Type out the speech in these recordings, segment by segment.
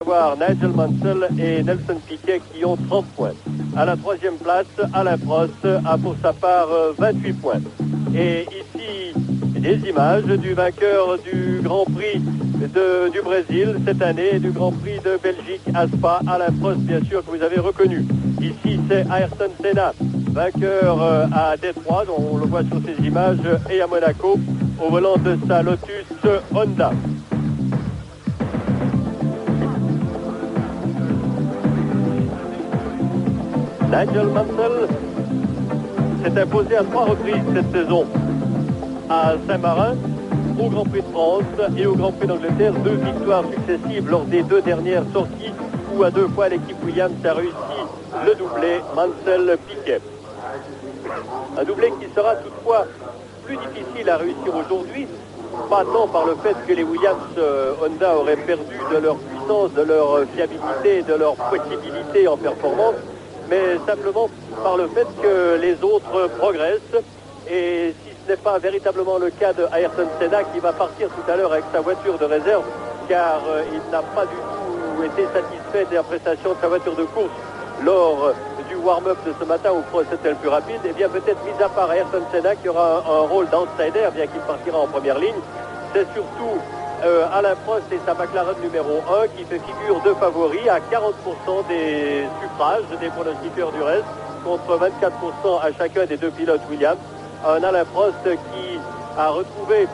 avoir Nigel Mansell et Nelson Piquet qui ont 30 points. À la troisième place, Alain Prost a pour sa part 28 points. Et ici, des images du vainqueur du Grand Prix du Brésil cette année, du Grand Prix de Belgique à Spa, Alain Prost bien sûr que vous avez reconnu. Ici c'est Ayrton Senna, vainqueur à Détroit, on le voit sur ces images, et à Monaco au volant de sa Lotus Honda. Nigel Mansell s'est imposé à 3 reprises cette saison à Saint-Marin, au Grand Prix de France et au Grand Prix d'Angleterre, 2 victoires successives lors des 2 dernières sorties où à 2 fois l'équipe Williams a réussi le doublé Mansell-Piquet. Un doublé qui sera toutefois plus difficile à réussir aujourd'hui, pas tant par le fait que les Williams Honda auraient perdu de leur puissance, de leur fiabilité, de leur possibilité en performance, mais simplement par le fait que les autres progressent. Et si ce n'est pas véritablement le cas de Ayrton Senna qui va partir tout à l'heure avec sa voiture de réserve, car il n'a pas du tout été satisfait des prestations de sa voiture de course lors du warm-up de ce matin où Prost était le plus rapide, et bien peut-être mis à part Ayrton Senna qui aura un rôle d'outsider bien qu'il partira en première ligne, c'est surtout Alain Prost et sa McLaren numéro 1 qui fait figure de favori à 40% des suffrages des pronostiqueurs du reste contre 24% à chacun des 2 pilotes Williams. Un Alain Prost qui a retrouvé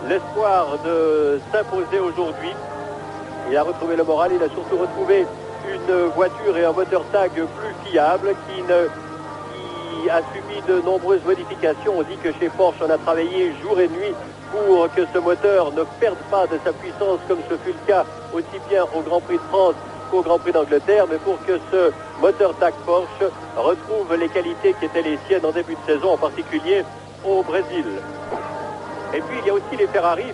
l'espoir de s'imposer aujourd'hui. Il a retrouvé le moral, il a surtout retrouvé une voiture et un moteur tag plus fiable qui a subi de nombreuses modifications. On dit que chez Porsche on a travaillé jour et nuit pour que ce moteur ne perde pas de sa puissance comme ce fut le cas aussi bien au Grand Prix de France qu'au Grand Prix d'Angleterre, mais pour que ce moteur TAC Porsche retrouve les qualités qui étaient les siennes en début de saison, en particulier au Brésil. Et puis il y a aussi les Ferrari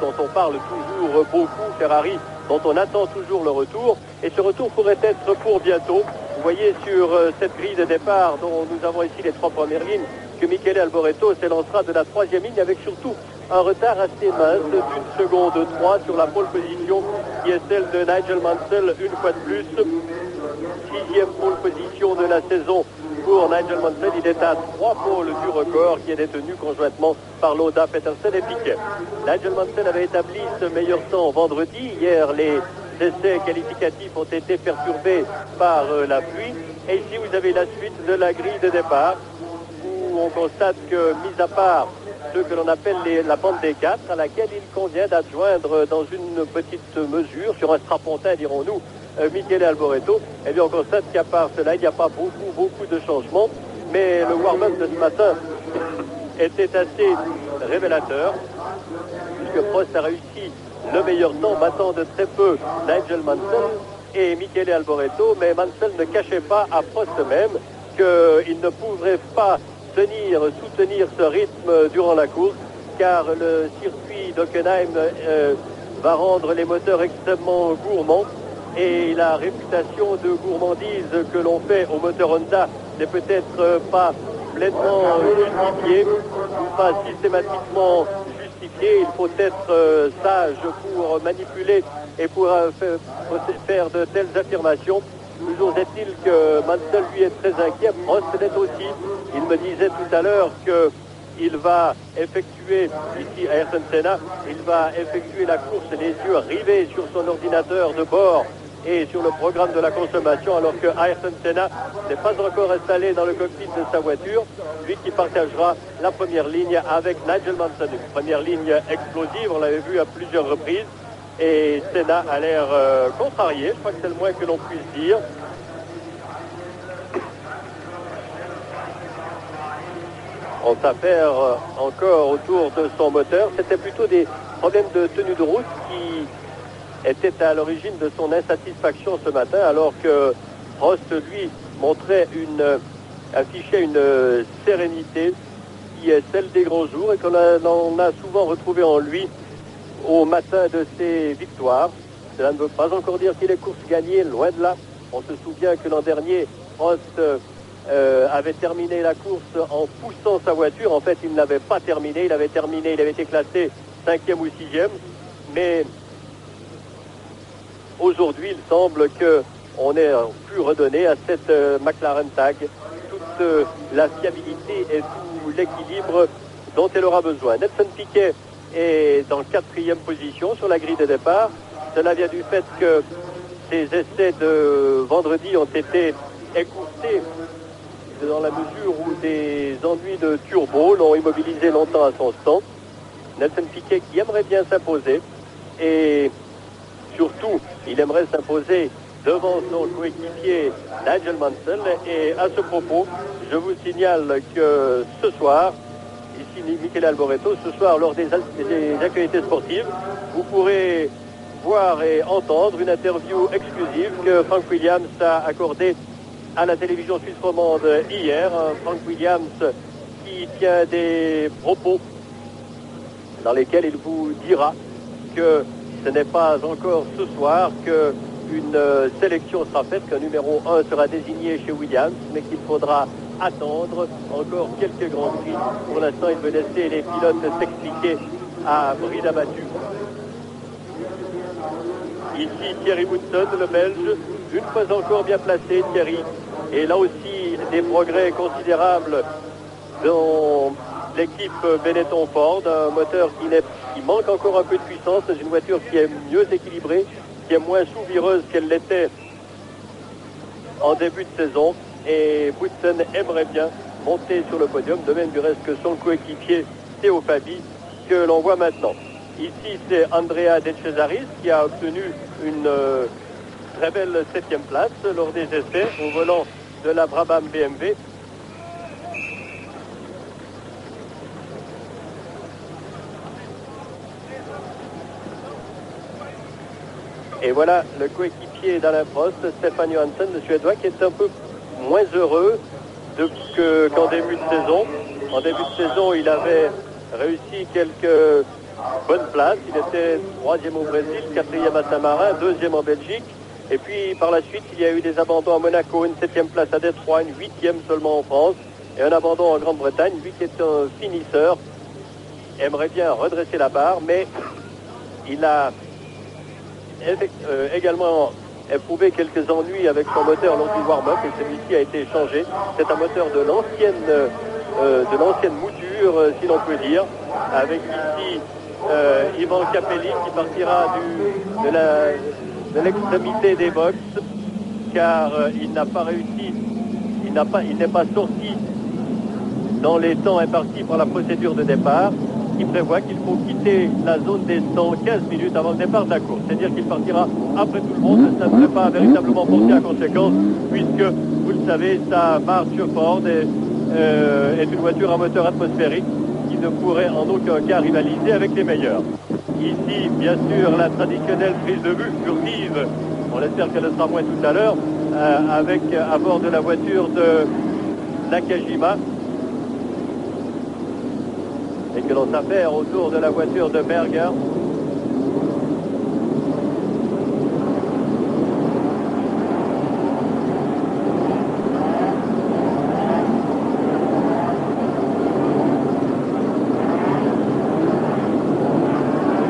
dont on parle toujours beaucoup, Ferrari dont on attend toujours le retour, et ce retour pourrait être pour bientôt. Vous voyez sur cette grille de départ dont nous avons ici les 3 premières lignes que Michele Alboreto s'élancera de la 3e ligne avec surtout un retard assez mince d'1 seconde 3 sur la pole position qui est celle de Nigel Mansell une fois de plus. 6e pole position de la saison pour Nigel Mansell. Il est à 3 pôles du record qui est détenu conjointement par Lauda, Peterson et Piquet. Nigel Mansell avait établi ce meilleur temps vendredi. Hier, les essais qualificatifs ont été perturbés par la pluie. Et ici, vous avez la suite de la grille de départ où on constate que, mis à part ce que l'on appelle la bande des 4, à laquelle il convient d'adjoindre dans une petite mesure, sur un strapontin dirons-nous, Michele Alboreto, et bien on constate qu'à part cela, il n'y a pas beaucoup de changements, mais le warm-up de ce matin était assez révélateur, puisque Prost a réussi le meilleur temps, battant de très peu Nigel Mansell et Michele Alboreto, mais Mansell ne cachait pas à Prost même qu'il ne pourrait pas soutenir ce rythme durant la course, car le circuit d'Hockenheim va rendre les moteurs extrêmement gourmands, et la réputation de gourmandise que l'on fait au moteur Honda n'est peut-être pas pleinement justifiée, ou pas systématiquement justifiée. Il faut être sage pour manipuler et pour faire de telles affirmations. Toujours est-il que Mansell lui est très inquiet, Prost l'est aussi. Il me disait tout à l'heure qu'il va effectuer, ici Ayrton Senna, il va effectuer la course les yeux rivés sur son ordinateur de bord et sur le programme de la consommation, alors que Ayrton Senna n'est pas encore installé dans le cockpit de sa voiture, lui qui partagera la première ligne avec Nigel Mansell. Une première ligne explosive, on l'avait vu à plusieurs reprises, et Senna a l'air contrarié, je crois que c'est le moins que l'on puisse dire. On s'affaire encore autour de son moteur. C'était plutôt des problèmes de tenue de route qui étaient à l'origine de son insatisfaction ce matin, alors que Prost, lui, affichait une sérénité qui est celle des grands jours et qu'on a souvent retrouvé en lui au matin de ses victoires. Cela ne veut pas encore dire qu'il est course gagnée, loin de là. On se souvient que l'an dernier, Prost avait terminé la course en poussant sa voiture. En fait, il n'avait pas terminé. Il avait été classé 5e ou 6e. Mais aujourd'hui, il semble qu'on ait pu redonner à cette McLaren Tag toute la fiabilité et tout l'équilibre dont elle aura besoin. Nelson Piquet est en 4e position sur la grille de départ. Cela vient du fait que ses essais de vendredi ont été écourtés dans la mesure où des ennuis de turbo l'ont immobilisé longtemps à son stand. Nelson Piquet qui aimerait bien s'imposer et surtout il aimerait s'imposer devant son coéquipier Nigel Mansell. Et à ce propos, je vous signale que ce soir, ici Michele Alboreto, ce soir lors des actualités sportives, vous pourrez voir et entendre une interview exclusive que Frank Williams a accordée à la télévision suisse romande hier. Frank Williams qui tient des propos dans lesquels il vous dira que ce n'est pas encore ce soir qu'une sélection sera faite, qu'un numéro 1 sera désigné chez Williams, mais qu'il faudra attendre encore quelques grands prix. Pour l'instant, il veut laisser les pilotes s'expliquer à bride abattue. Ici, Thierry Woodson, le Belge, une fois encore bien placé, Thierry. Et là aussi, des progrès considérables dans l'équipe Benetton-Ford, un moteur qui manque encore un peu de puissance, c'est une voiture qui est mieux équilibrée, qui est moins sous-vireuse qu'elle l'était en début de saison. Et Woodson aimerait bien monter sur le podium, de même du reste que son coéquipier Théo Fabi, que l'on voit maintenant. Ici, c'est Andrea De Cesaris qui a obtenu une très belle 7e place lors des essais au volant de la Brabham BMW. Et voilà le coéquipier d'Alain Prost, Stefan Johansson, le Suédois, qui est un peu moins heureux qu'en début de saison. En début de saison, il avait réussi quelques bonnes places. Il était 3e au Brésil, 4e à Saint-Marin, 2e en Belgique. Et puis par la suite, il y a eu des abandons à Monaco, une 7e place à Détroit, une 8e seulement en France et un abandon en Grande-Bretagne. Lui qui est un finisseur, aimerait bien redresser la barre, mais il a également éprouvé quelques ennuis avec son moteur lors du warm-up et celui-ci a été changé. C'est un moteur de l'ancienne mouture, si l'on peut dire, avec ici Ivan Capelli qui partira de l'extrémité des box car il n'a pas réussi, il n'est pas sorti dans les temps impartis par la procédure de départ qui prévoit qu'il faut quitter la zone des 115 minutes avant le départ de la course. C'est-à-dire qu'il partira après tout le monde. Ça ne serait pas véritablement porté à conséquence puisque, vous le savez, sa marche Ford est une voiture à moteur atmosphérique qui ne pourrait en aucun cas rivaliser avec les meilleurs. Ici, bien sûr, la traditionnelle prise de vue furtive. On espère qu'elle sera moins tout à l'heure avec à bord de la voiture de Nakajima. Et que l'on s'affaire autour de la voiture de Berger.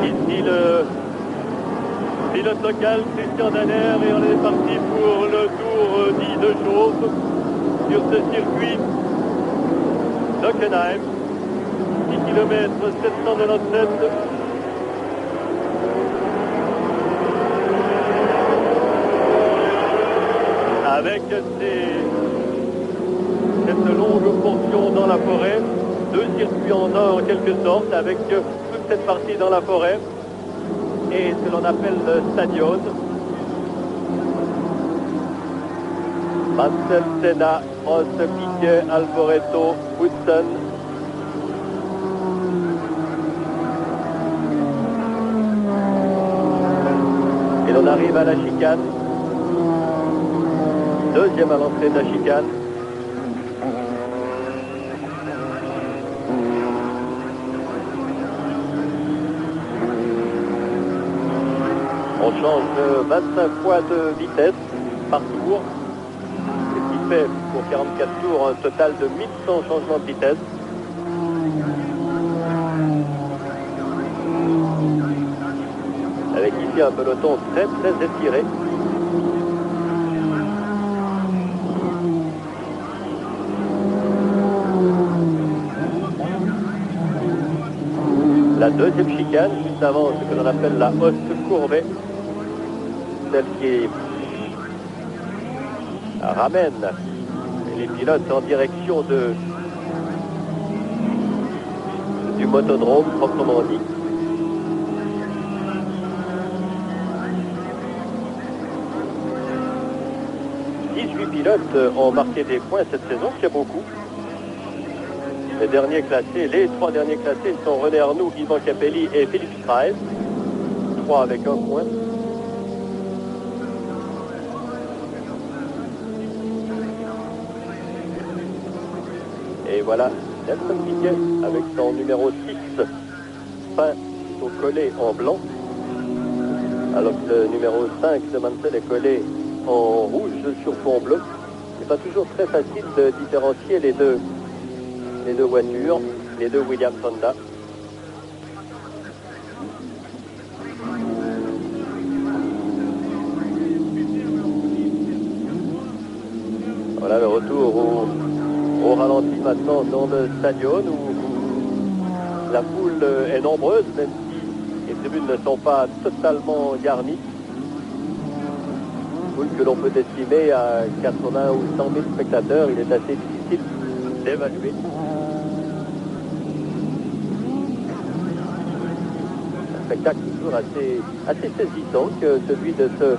Ici le pilote local Christian Danner et on est parti pour le tour dit de chauffe sur ce circuit d'Hockenheim. 10 km 797. Avec cette longue portion dans la forêt, 2 circuits en un en quelque sorte, avec toute cette partie dans la forêt et ce que l'on appelle le stadion. Mansell, Senna, Prost, Piquet, Alboreto, Woodson. Et l'on arrive à la chicane. 2e à l'entrée de la chicane. On change 25 fois de vitesse par tour. Ce qui fait pour 44 tours un total de 1100 changements de vitesse. Avec ici aussi un peloton très très étiré. La deuxième chicane, juste avant ce que l'on appelle la haute courbée, celle qui ramène les pilotes en direction du motodrome proprement dit. Pilotes ont marqué des points cette saison, c'est beaucoup. Les trois derniers classés sont René Arnoux, Yvan Capelli et Philippe Straes. 3 avec un point. Et voilà, Nelson Piquet avec son numéro 6 peint au collet en blanc, alors que le numéro 5 de Mansell est collé en rouge sur fond bleu. C'est pas toujours très facile de différencier les deux voitures, les deux Williams Honda. Voilà le retour au ralenti maintenant dans le stadion où la foule est nombreuse, même si les tribunes ne sont pas totalement garnies. Que l'on peut estimer à 80 ou 100 000 spectateurs, il est assez difficile d'évaluer. Un spectacle toujours assez saisissant que celui de ce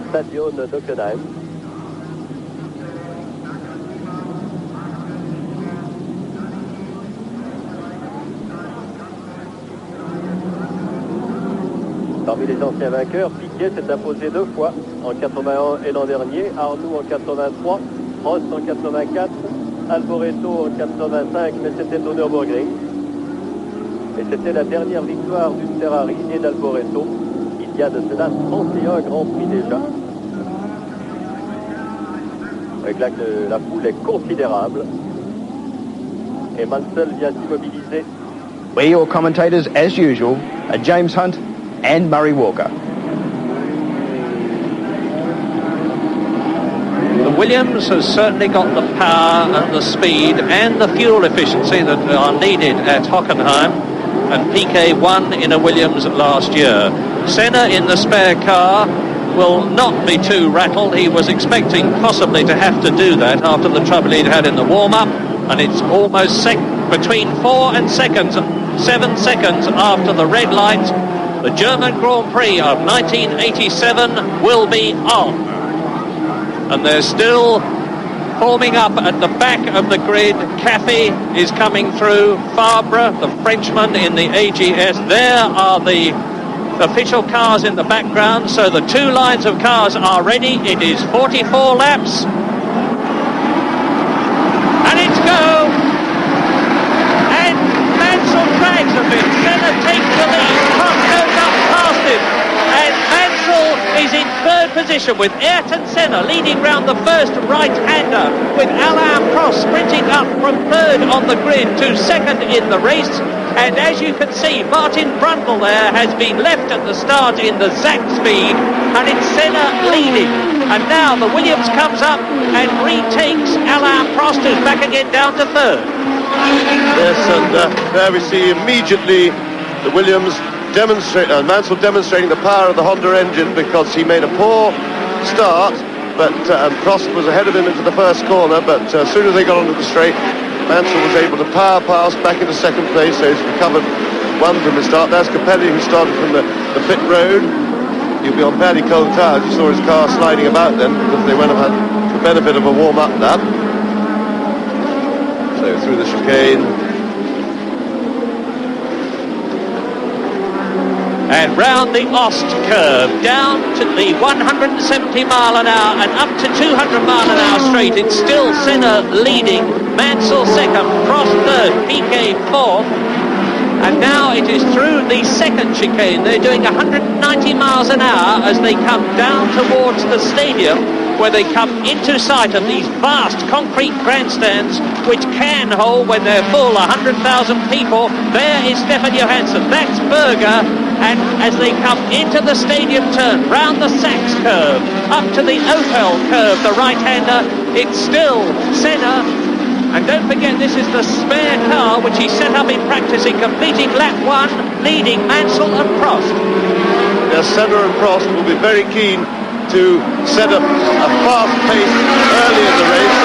stadion d'Hockenheim. Parmi les anciens vainqueurs, Piquet s'est imposé 2 fois, en 81 et l'an dernier, Arnoux en 83, Prost en 84, Alboreto en 85, mais c'était au Nürburgring. Et c'était la dernière victoire d'une Ferrari et d'Alboreto, il y a de cela 31 Grands Prix déjà. Avec là que la foule est considérable. Et Mansell vient s'immobiliser. We're your commentators, as usual, James Hunt and Murray Walker. The Williams has certainly got the power and the speed and the fuel efficiency that are needed at Hockenheim, and Piquet won in a Williams last year. Senna in the spare car will not be too rattled. He was expecting possibly to have to do that after the trouble he'd had in the warm-up, and it's almost between 4 and 7 seconds after the red light. The German Grand Prix of 1987 will be on. And they're still forming up at the back of the grid. Caffey is coming through. Fabre, the Frenchman in the AGS. There are the official cars in the background. So the 2 lines of cars are ready. It is 44 laps. And it's go. And Mansell drags a bit. Senna takes the lead. Prost goes up past him. And Mansell is in 3rd position with Ayrton Senna leading round the first right-hander, with Alain Prost sprinting up from 3rd on the grid to 2nd in the race. And as you can see, Martin Brundle there has been left at the start in the Zach speed, and it's Senna leading. And now the Williams comes up and retakes Alain Prost, who's back again down to 3rd. Yes, and there we see immediately the Williams Mansell demonstrating the power of the Honda engine, because he made a poor start, but Prost was ahead of him into the first corner, but as soon as they got onto the straight, Mansell was able to power past back into 2nd place, so he's recovered 1 from the start. There's Capelli, who started from the pit road. He'll be on fairly cold tires. You saw his car sliding about then, because they won't have had the benefit of a warm-up lap. So through the chicane. And round the Ost curve, down to the 170 mile an hour and up to 200 mile an hour straight. It's still Senna leading, Mansell 2nd, Prost 3rd, Piquet 4th. And now it is through the 2nd chicane. They're doing 190 miles an hour as they come down towards the stadium, where they come into sight of these vast concrete grandstands, which can hold, when they're full, 100,000 people. There is Stefan Johansson. That's Berger. And as they come into the stadium turn, round the Sachs curve, up to the Opel curve, the right-hander, it's still Senna. And don't forget, this is the spare car which he set up in practice in completing lap 1, leading Mansell and Prost. Yes, Senna and Prost will be very keen to set up a fast pace early in the race.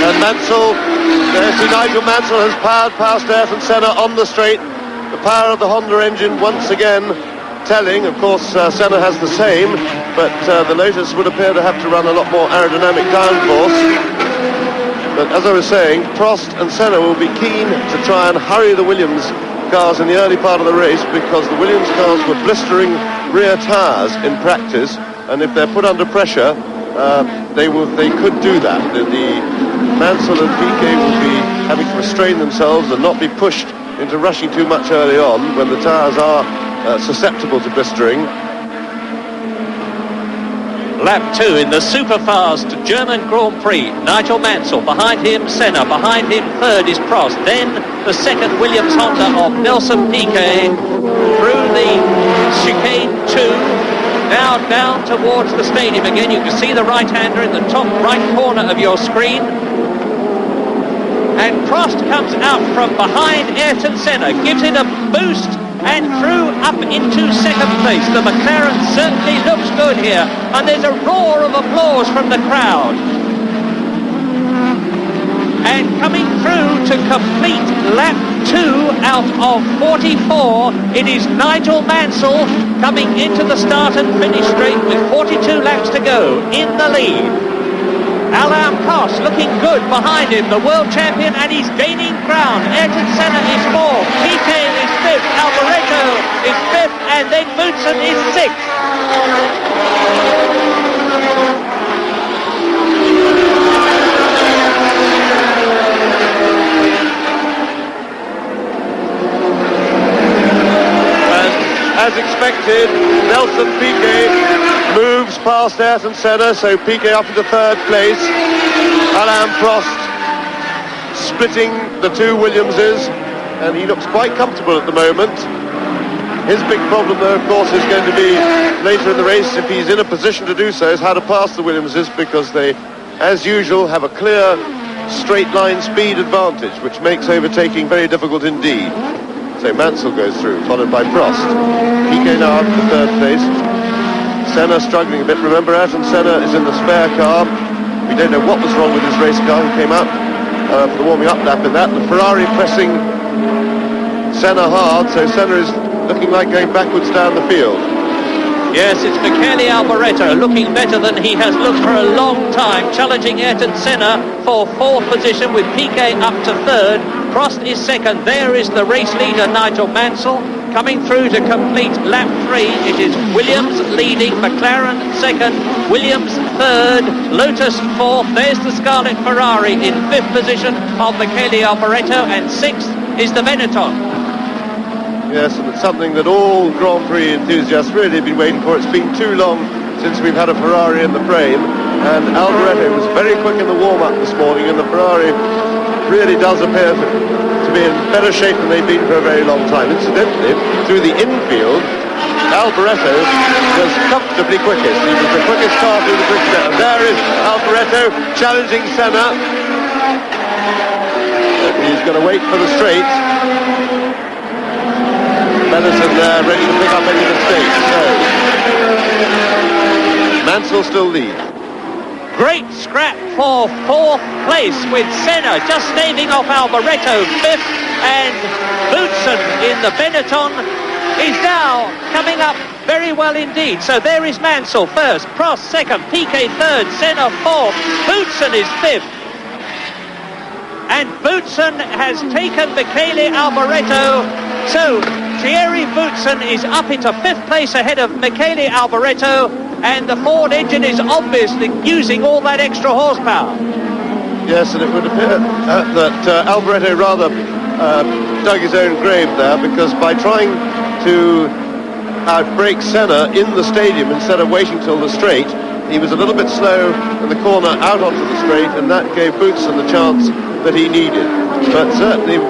And Mansell, Nigel Mansell has powered past Ayrton Senna on the straight. The power of the Honda engine once again telling. Of course, Senna has the same, but the Lotus would appear to have to run a lot more aerodynamic downforce. But as I was saying, Prost and Senna will be keen to try and hurry the Williams cars in the early part of the race, because the Williams cars were blistering rear tyres in practice, and if they're put under pressure, they could do that. The Mansell and Piquet will be having to restrain themselves and not be pushed into rushing too much early on when the tyres are susceptible to blistering. Lap 2 in the super-fast German Grand Prix. Nigel Mansell, behind him Senna, behind him third is Prost, then the second Williams Honda of Nelson Piquet, through the chicane 2, now down towards the stadium again. You can see the right-hander in the top right corner of your screen. And Prost comes out from behind Ayrton Senna, gives it a boost, and through up into second place. The McLaren certainly looks good here, and there's a roar of applause from the crowd. And coming through to complete lap 2 out of 44, it is Nigel Mansell coming into the start and finish straight with 42 laps to go in the lead. Alain Prost looking good behind him, the world champion, and he's gaining ground. Ayrton Senna is 4th, Piquet is 5th, Alboreto is 5th, and then Boutsen is 6th. As expected, Nelson Piquet moves past Ayrton Senna, so Piquet up into third place. Alain Prost splitting the two Williamses, and he looks quite comfortable at the moment. His big problem, though, of course, is going to be later in the race, if he's in a position to do so, is how to pass the Williamses, because they, as usual, have a clear straight line speed advantage, which makes overtaking very difficult indeed. So Mansell goes through, followed by Prost. Piquet now up to third place. Senna struggling a bit. Remember, Ayrton Senna is in the spare car. We don't know what was wrong with his race car. He came out for the warming up lap in that. The Ferrari pressing Senna hard, so Senna is looking like going backwards down the field. Yes, it's Michele Alboreto looking better than he has looked for a long time, challenging Ayrton Senna for 4th position with Piquet up to 3rd. Prost is 2nd. There is the race leader, Nigel Mansell, coming through to complete lap 3. It is Williams leading, McLaren 2nd, Williams 3rd, Lotus 4th. There's the Scarlet Ferrari in 5th position of Michele Alboreto, and 6th is the Benetton. Yes, and it's something that all Grand Prix enthusiasts really have been waiting for. It's been too long since we've had a Ferrari in the frame, and Alboreto was very quick in the warm-up this morning, and the Ferrari really does appear to be in better shape than they've been for a very long time. Incidentally, through the infield, Alboreto was comfortably quickest. He was the quickest car through the quick set. And there is Alboreto challenging Senna. He's going to wait for the straight. Benetton there, ready to pick up any mistakes. So Mansell still leads. Great scrap for 4th place, with Senna just staving off Alboreto 5th, and Boutsen in the Benetton is now coming up very well indeed. So there is Mansell 1st, Prost 2nd, Piquet 3rd, Senna 4th, Boutsen is 5th. And Boutsen has taken Michele Alboreto, so Thierry Boutsen is up into 5th place ahead of Michele Alboreto, and the Ford engine is obviously using all that extra horsepower. Yes, and it would appear that Alboreto rather dug his own grave there, because by trying to outbrake Senna in the stadium instead of waiting till the straight, he was a little bit slow in the corner out onto the straight, and that gave Boutsen the chance that he needed. But certainly the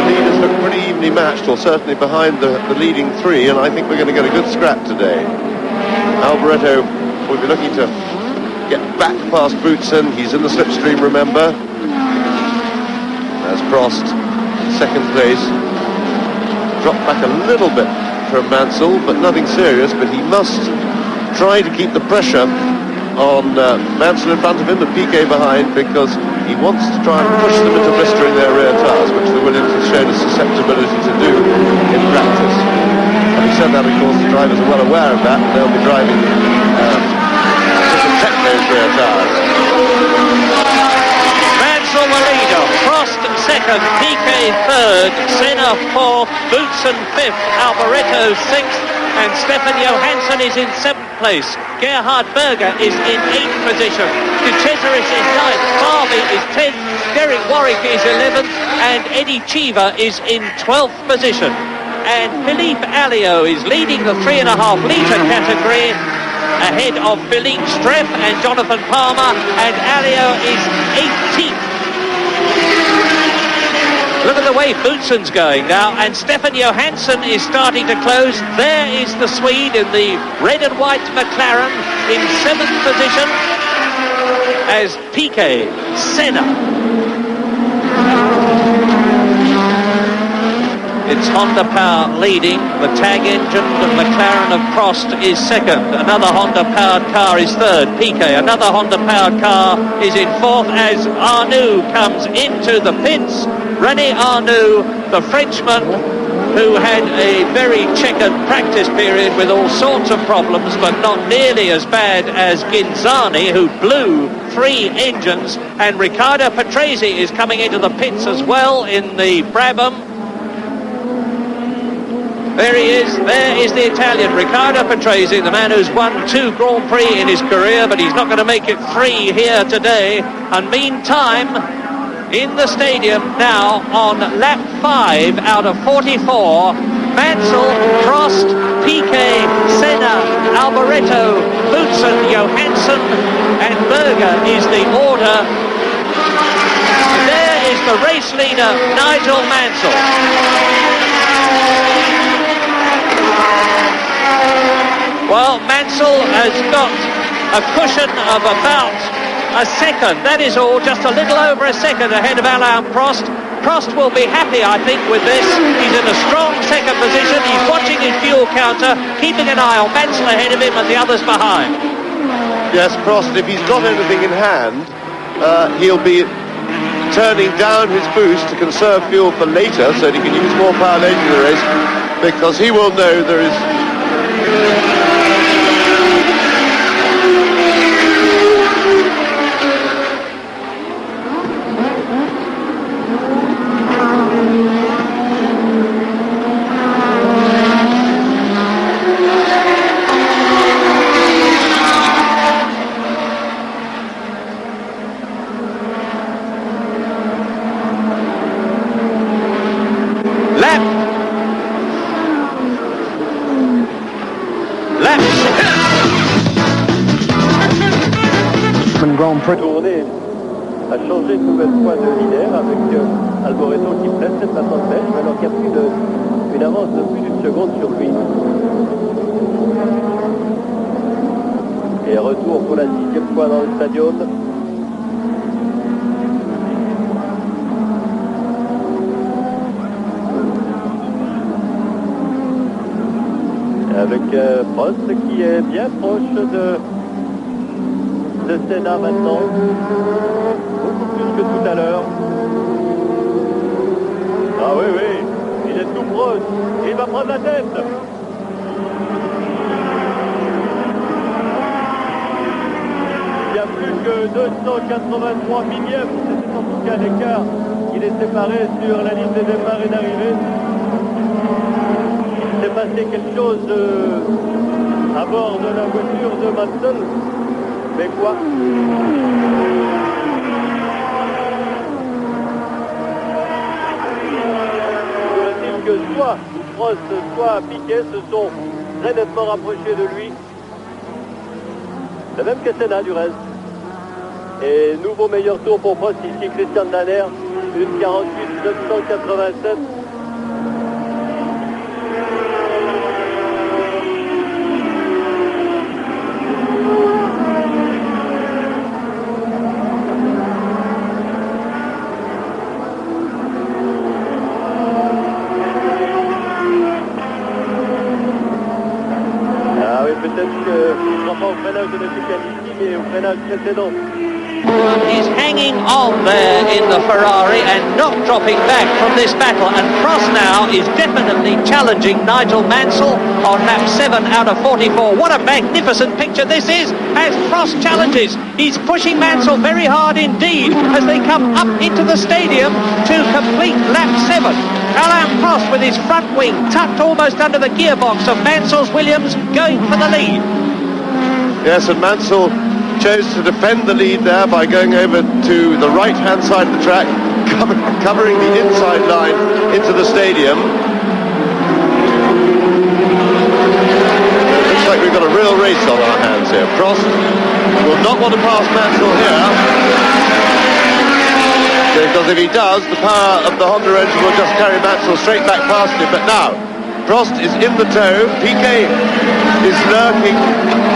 leaders look pretty evenly matched, or certainly behind the leading three, and I think we're going to get a good scrap today. Alboreto will be looking to get back past Boutsen. He's in the slipstream, remember. As Prost, second place, dropped back a little bit from Mansell, but nothing serious. But he must try to keep the pressure on Mansell in front of him and Piquet behind, because he wants to try and push them into blistering their rear tyres, which the Williams has shown a susceptibility to do in practice. Having said that, of course, the drivers are well aware of that, and they'll be driving to protect those rear tyres. Mansell the leader, Prost second, Piquet third, Senna fourth, Boutsen fifth, Alboreto sixth, and Stefan Johansson is in seventh place. Gerhard Berger is in 8th position. De Cesaris is 9th. Farley is 10th. Derek Warwick is 11th. And Eddie Cheever is in 12th position. And Philippe Alliot is leading the 3.5 litre category ahead of Philippe Streff and Jonathan Palmer. And Alliot is 18th. Look at the way Boutsen's going now, and Stefan Johansson is starting to close. There is the Swede in the red and white McLaren in 7th position, as Piquet, Senna. It's Honda Power leading. The tag engine, the McLaren of Prost, is second. Another Honda powered car is third. Piquet, another Honda powered car, is in fourth as Arnoux comes into the pits. René Arnoux, the Frenchman, who had a very checkered practice period with all sorts of problems, but not nearly as bad as Ghinzani, who blew 3 engines. And Riccardo Patrese is coming into the pits as well in the Brabham. There he is. There is the Italian, Riccardo Patrese, the man who's won 2 Grand Prix in his career, but he's not going to make it 3 here today. And meantime, in the stadium now on lap 5 out of 44, Mansell, Prost, Piquet, Senna, Alboreto, Boutsen, Johansson and Berger is the order. There is the race leader, Nigel Mansell. Well, Mansell has got a cushion of about a second, that is all, just a little over a second ahead of Alain Prost. Prost will be happy, I think, with this. He's in a strong second position. He's watching his fuel counter, keeping an eye on Mansell ahead of him and the others behind. Yes, Prost, if he's got anything in hand, he'll be turning down his boost to conserve fuel for later, so that he can use more power later in the race, because he will know there is... Grand Prix. Tourné a changé une nouvelle fois de leader avec Alboreto qui presse cette maintenant de belge, alors qu'il y a une avance de plus d'une seconde sur lui. Et retour pour la 6e fois dans le stadium. Avec Prost qui est bien proche de Senna maintenant, beaucoup plus que tout à l'heure. Ah oui, il est tout proche, il va prendre la tête. Il y a plus que 283 millièmes, c'est en tout cas l'écart qui les séparait sur la ligne de départ et d'arrivée. Il s'est passé quelque chose à bord de la voiture de Mansell. Mais quoi? que soit Prost, soit Piquet se sont très nettement rapprochés de lui. De même que Senna du reste. Et nouveau meilleur tour pour Prost ici, Christian Danner, une 48,987. Peut-être qu'il ne sera pas au freinage de M. Canici, mais au freinage précédent. He's hanging on there in the Ferrari and not dropping back from this battle, and Prost now is definitely challenging Nigel Mansell on lap 7 out of 44. What a magnificent picture this is as Prost challenges. He's pushing Mansell very hard indeed as they come up into the stadium to complete lap 7. Alain Prost with his front wing tucked almost under the gearbox of Mansell's Williams going for the lead. Yes, and Mansell chose to defend the lead there by going over to the right-hand side of the track, covering the inside line into the stadium. It looks like we've got a real race on our hands here. Prost will not want to pass Mansell here, because if he does, the power of the Honda engine will just carry Mansell straight back past him. But now, Prost is in the tow. Piquet is lurking,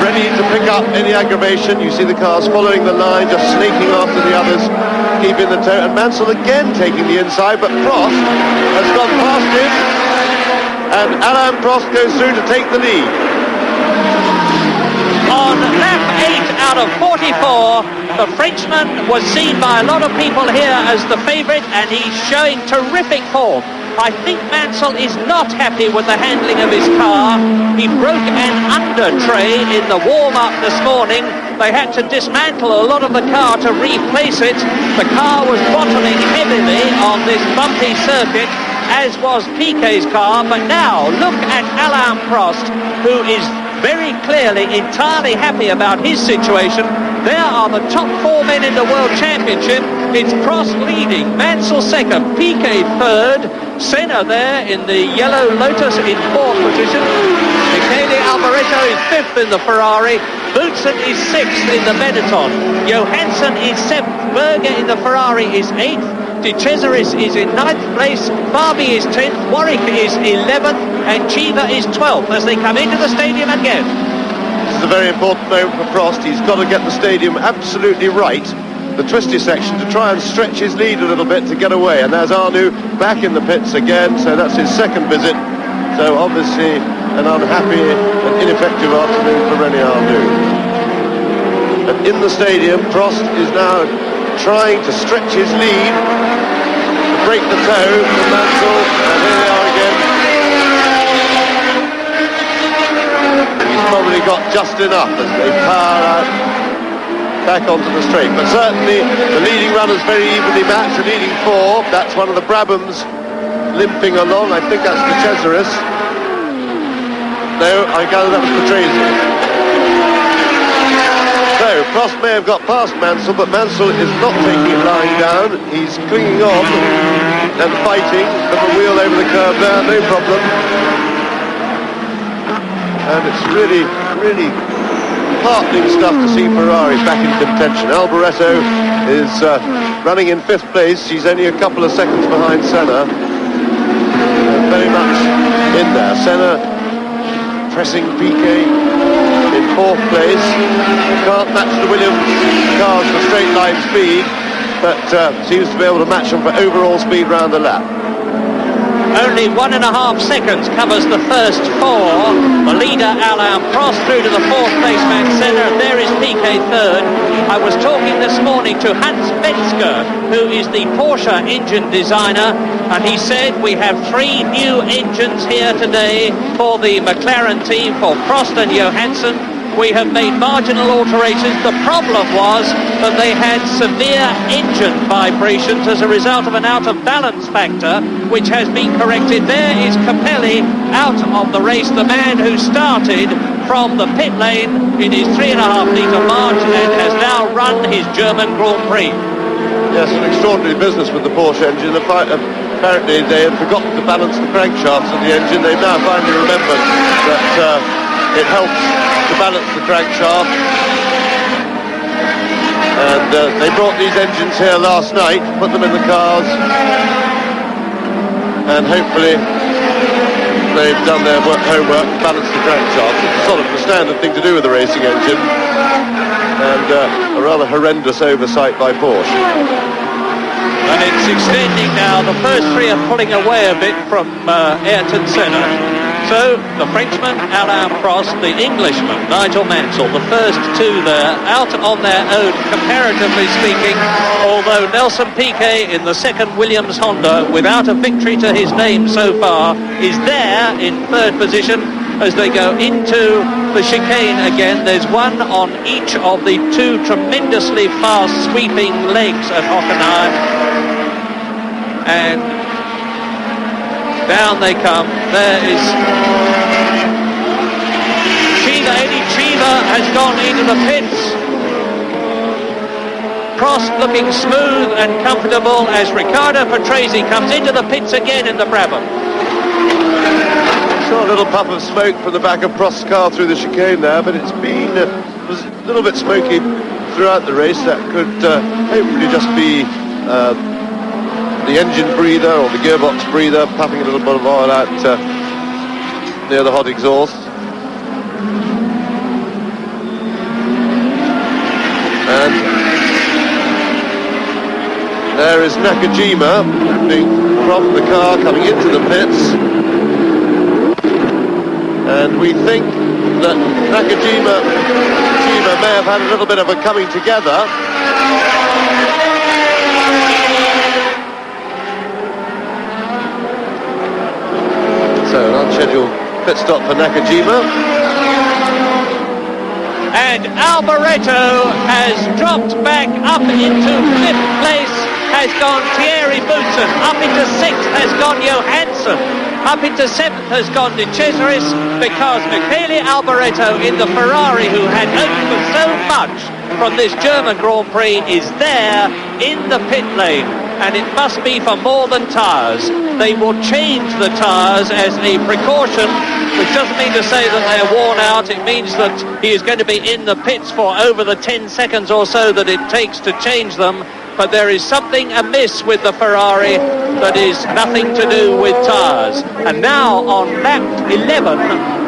ready to pick up any aggravation. You see the cars following the line, just snaking after the others, keeping the tow. And Mansell again taking the inside, but Prost has gone past him, and Alain Prost goes through to take the lead. On lap 8 out of 44, the Frenchman was seen by a lot of people here as the favourite, and he's showing terrific form. I think Mansell is not happy with the handling of his car. He broke an under tray in the warm-up this morning. They had to dismantle a lot of the car to replace it. The car was bottoming heavily on this bumpy circuit, as was Piquet's car. But now, look at Alain Prost, who is very clearly entirely happy about his situation. There are the top 4 men in the World Championship. It's Prost leading, Mansell second, Piquet third, Senna there in the yellow Lotus in 4th position. Michele Alboreto is 5th in the Ferrari. Boutsen is 6th in the Benetton. Johansson is 7th. Berger in the Ferrari is 8th. De Cesaris is in 9th place. Barbie is 10th. Warwick is 11th. And Chiva is 12th as they come into the stadium again. This is a very important moment for Prost. He's got to get the stadium absolutely right, the twisty section, to try and stretch his lead a little bit to get away. And there's Arnoux back in the pits again, so that's his second visit. So obviously an unhappy and ineffective afternoon for René Arnoux. And in the stadium, Prost is now trying to stretch his lead, to break the toe from Mansell, and here they are again. He's probably got just enough as they power out back onto the straight. But certainly the leading runners very evenly matched. The leading 4, that's one of the Brabhams limping along. I think that's De Cesaris. No, I gather that was Patrese. So Prost may have got past Mansell, but Mansell is not taking it lying down. He's clinging on and fighting. Little wheel over the curve there, no problem. And it's really, really heartening stuff to see Ferrari back in contention. Alboreto is running in 5th place. He's only a couple of seconds behind Senna. Very much in there. Senna pressing Piquet in 4th place. Can't match the Williams cars for straight line speed, but seems to be able to match them for overall speed round the lap. Only 1.5 seconds covers the first 4. The leader, Alain Prost, through to the 4th place man Senna, and there is Piquet third. I was talking this morning to Hans Metzger, who is the Porsche engine designer, and he said we have 3 new engines here today for the McLaren team, for Prost and Johansson. We have made marginal alterations. The problem was that they had severe engine vibrations as a result of an out-of-balance factor, which has been corrected. There is Capelli out of the race, the man who started from the pit lane in his 3.5-litre March and has now run his German Grand Prix. Yes, an extraordinary business with the Porsche engine. apparently they had forgotten to balance the crankshafts of the engine. They've now finally remembered that it helps to balance the crankshaft. And they brought these engines here last night, put them in the cars, and hopefully they've done their homework to balance the crankshaft. It's sort of the standard thing to do with a racing engine, and a rather horrendous oversight by Porsche. And it's extending now. The first three are pulling away a bit from Ayrton Senna. So the Frenchman, Alain Prost, the Englishman, Nigel Mansell, the first two there, out on their own, comparatively speaking, although Nelson Piquet in the second Williams Honda, without a victory to his name so far, is there in third position as they go into the chicane again. There's one on each of the two tremendously fast sweeping legs at Hockenheim. And down they come. There is Cheever. Eddie Cheever has gone into the pits. Prost looking smooth and comfortable as Riccardo Patrese comes into the pits again in the Brabham. Saw a little puff of smoke from the back of Prost's car through the chicane there, but it's been was a little bit smoky throughout the race. That could hopefully just be the engine breather or the gearbox breather puffing a little bit of oil out near the hot exhaust. And there is Nakajima from the car coming into the pits. And we think that Nakajima may have had a little bit of a coming together. So an unscheduled pit stop for Nakajima. And Alboreto has dropped back up into fifth place, has gone Thierry Boutsen. Up into sixth has gone Johansson. Up into seventh has gone De Cesaris, because Michele Alboreto in the Ferrari, who had hoped for so much from this German Grand Prix, is there in the pit lane. And it must be for more than tyres. They will change the tyres as a precaution, which doesn't mean to say that they're worn out. It means that he is going to be in the pits for over the 10 seconds or so that it takes to change them. But there is something amiss with the Ferrari that is nothing to do with tyres. And now on lap 11,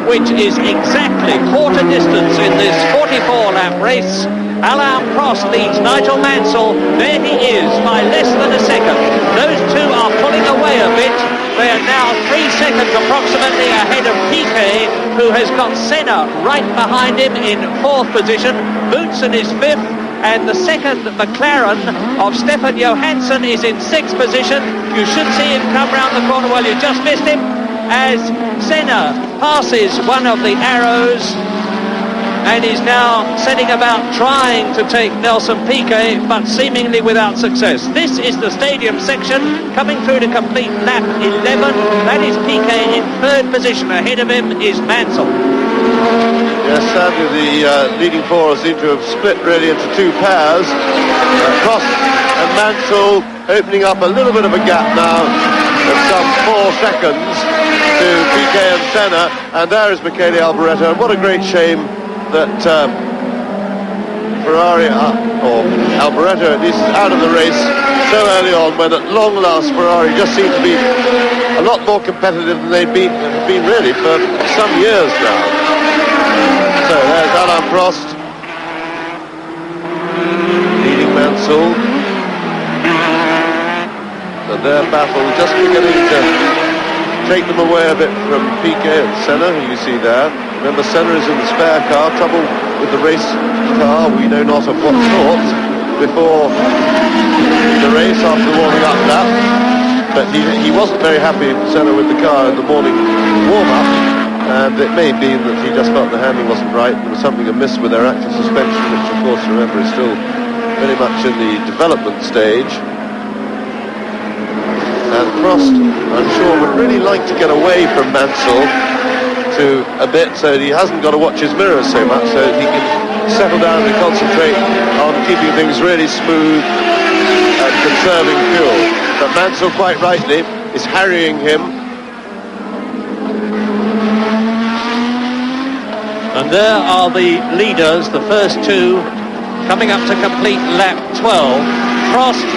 which is exactly quarter distance in this 44-lap race, Alain Prost leads Nigel Mansell. There he is by less than a second. Those two are pulling away a bit. They are now 3 seconds approximately ahead of Piquet, who has got Senna right behind him in fourth position. Boutsen is fifth, and the second McLaren of Stefan Johansson is in sixth position. You should see him come round the corner. Well, you just missed him as Senna passes one of the arrows and is now setting about trying to take Nelson Piquet, but seemingly without success. This is the stadium section coming through to complete lap 11. That is Piquet in third position. Ahead of him is Mansell. Yes, sadly the leading four seem to have split really into two pairs. Prost and Mansell opening up a little bit of a gap now of some 4 seconds to Piquet and Senna. And there is Michele Alboreto. And what a great shame that Ferrari, or Alboreto at least, is out of the race so early on, when at long last Ferrari just seem to be a lot more competitive than they've been really for some years now. So there's Alain Prost leading Mansell, and their battle just beginning to take them away a bit from Piquet and Senna, who you see there. Remember, Senna is in the spare car, trouble with the race car, we know not of what sort, before the race after the warming up lap. But he wasn't very happy, Senna, with the car in the morning warm-up, and it may be that he just felt the handling wasn't right. There was something amiss with their active suspension, which of course, remember, is still very much in the development stage. And Prost, I'm sure, would really like to get away from Mansell to a bit, so that he hasn't got to watch his mirrors so much, so that he can settle down and concentrate on keeping things really smooth and conserving fuel. But Mansell, quite rightly, is harrying him. And there are the leaders, the first two, coming up to complete lap 12. Prost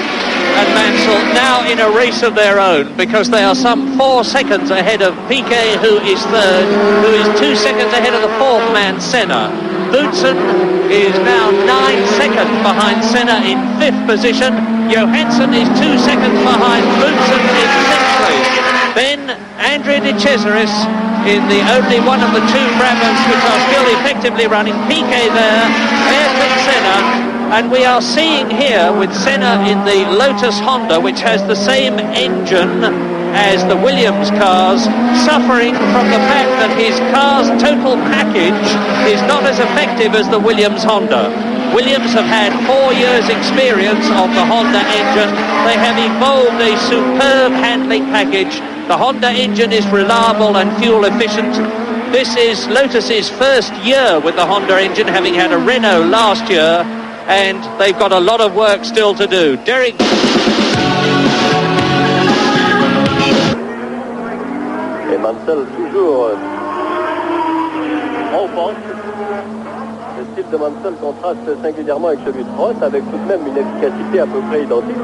and Mansell now in a race of their own, because they are some 4 seconds ahead of Piquet, who is third, who is 2 seconds ahead of the fourth man, Senna. Boutsen is now 9 seconds behind Senna in 5th position. Johansson is 2 seconds behind Boutsen in 6th place. Then Andrea De Cesaris in the only one of the 2 Brabhams which are still effectively running. Piquet there, Ayrton Senna. And we are seeing here with Senna in the Lotus Honda, which has the same engine as the Williams cars, suffering from the fact that his car's total package is not as effective as the Williams Honda. Williams have had 4 years experience of the Honda engine. They have evolved a superb handling package. The Honda engine is reliable and fuel efficient. This is Lotus's first year with the Honda engine, having had a Renault last year, and they've got a lot of work still to do. Derek. Et Mansell toujours en pente. Le style de Mansell contraste singulièrement avec celui de Prost, avec tout de même une efficacité à peu près identique.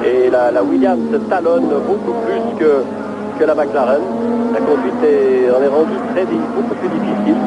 Et la Williams talonne beaucoup plus que la McLaren. La conduite en est rendue beaucoup plus difficile.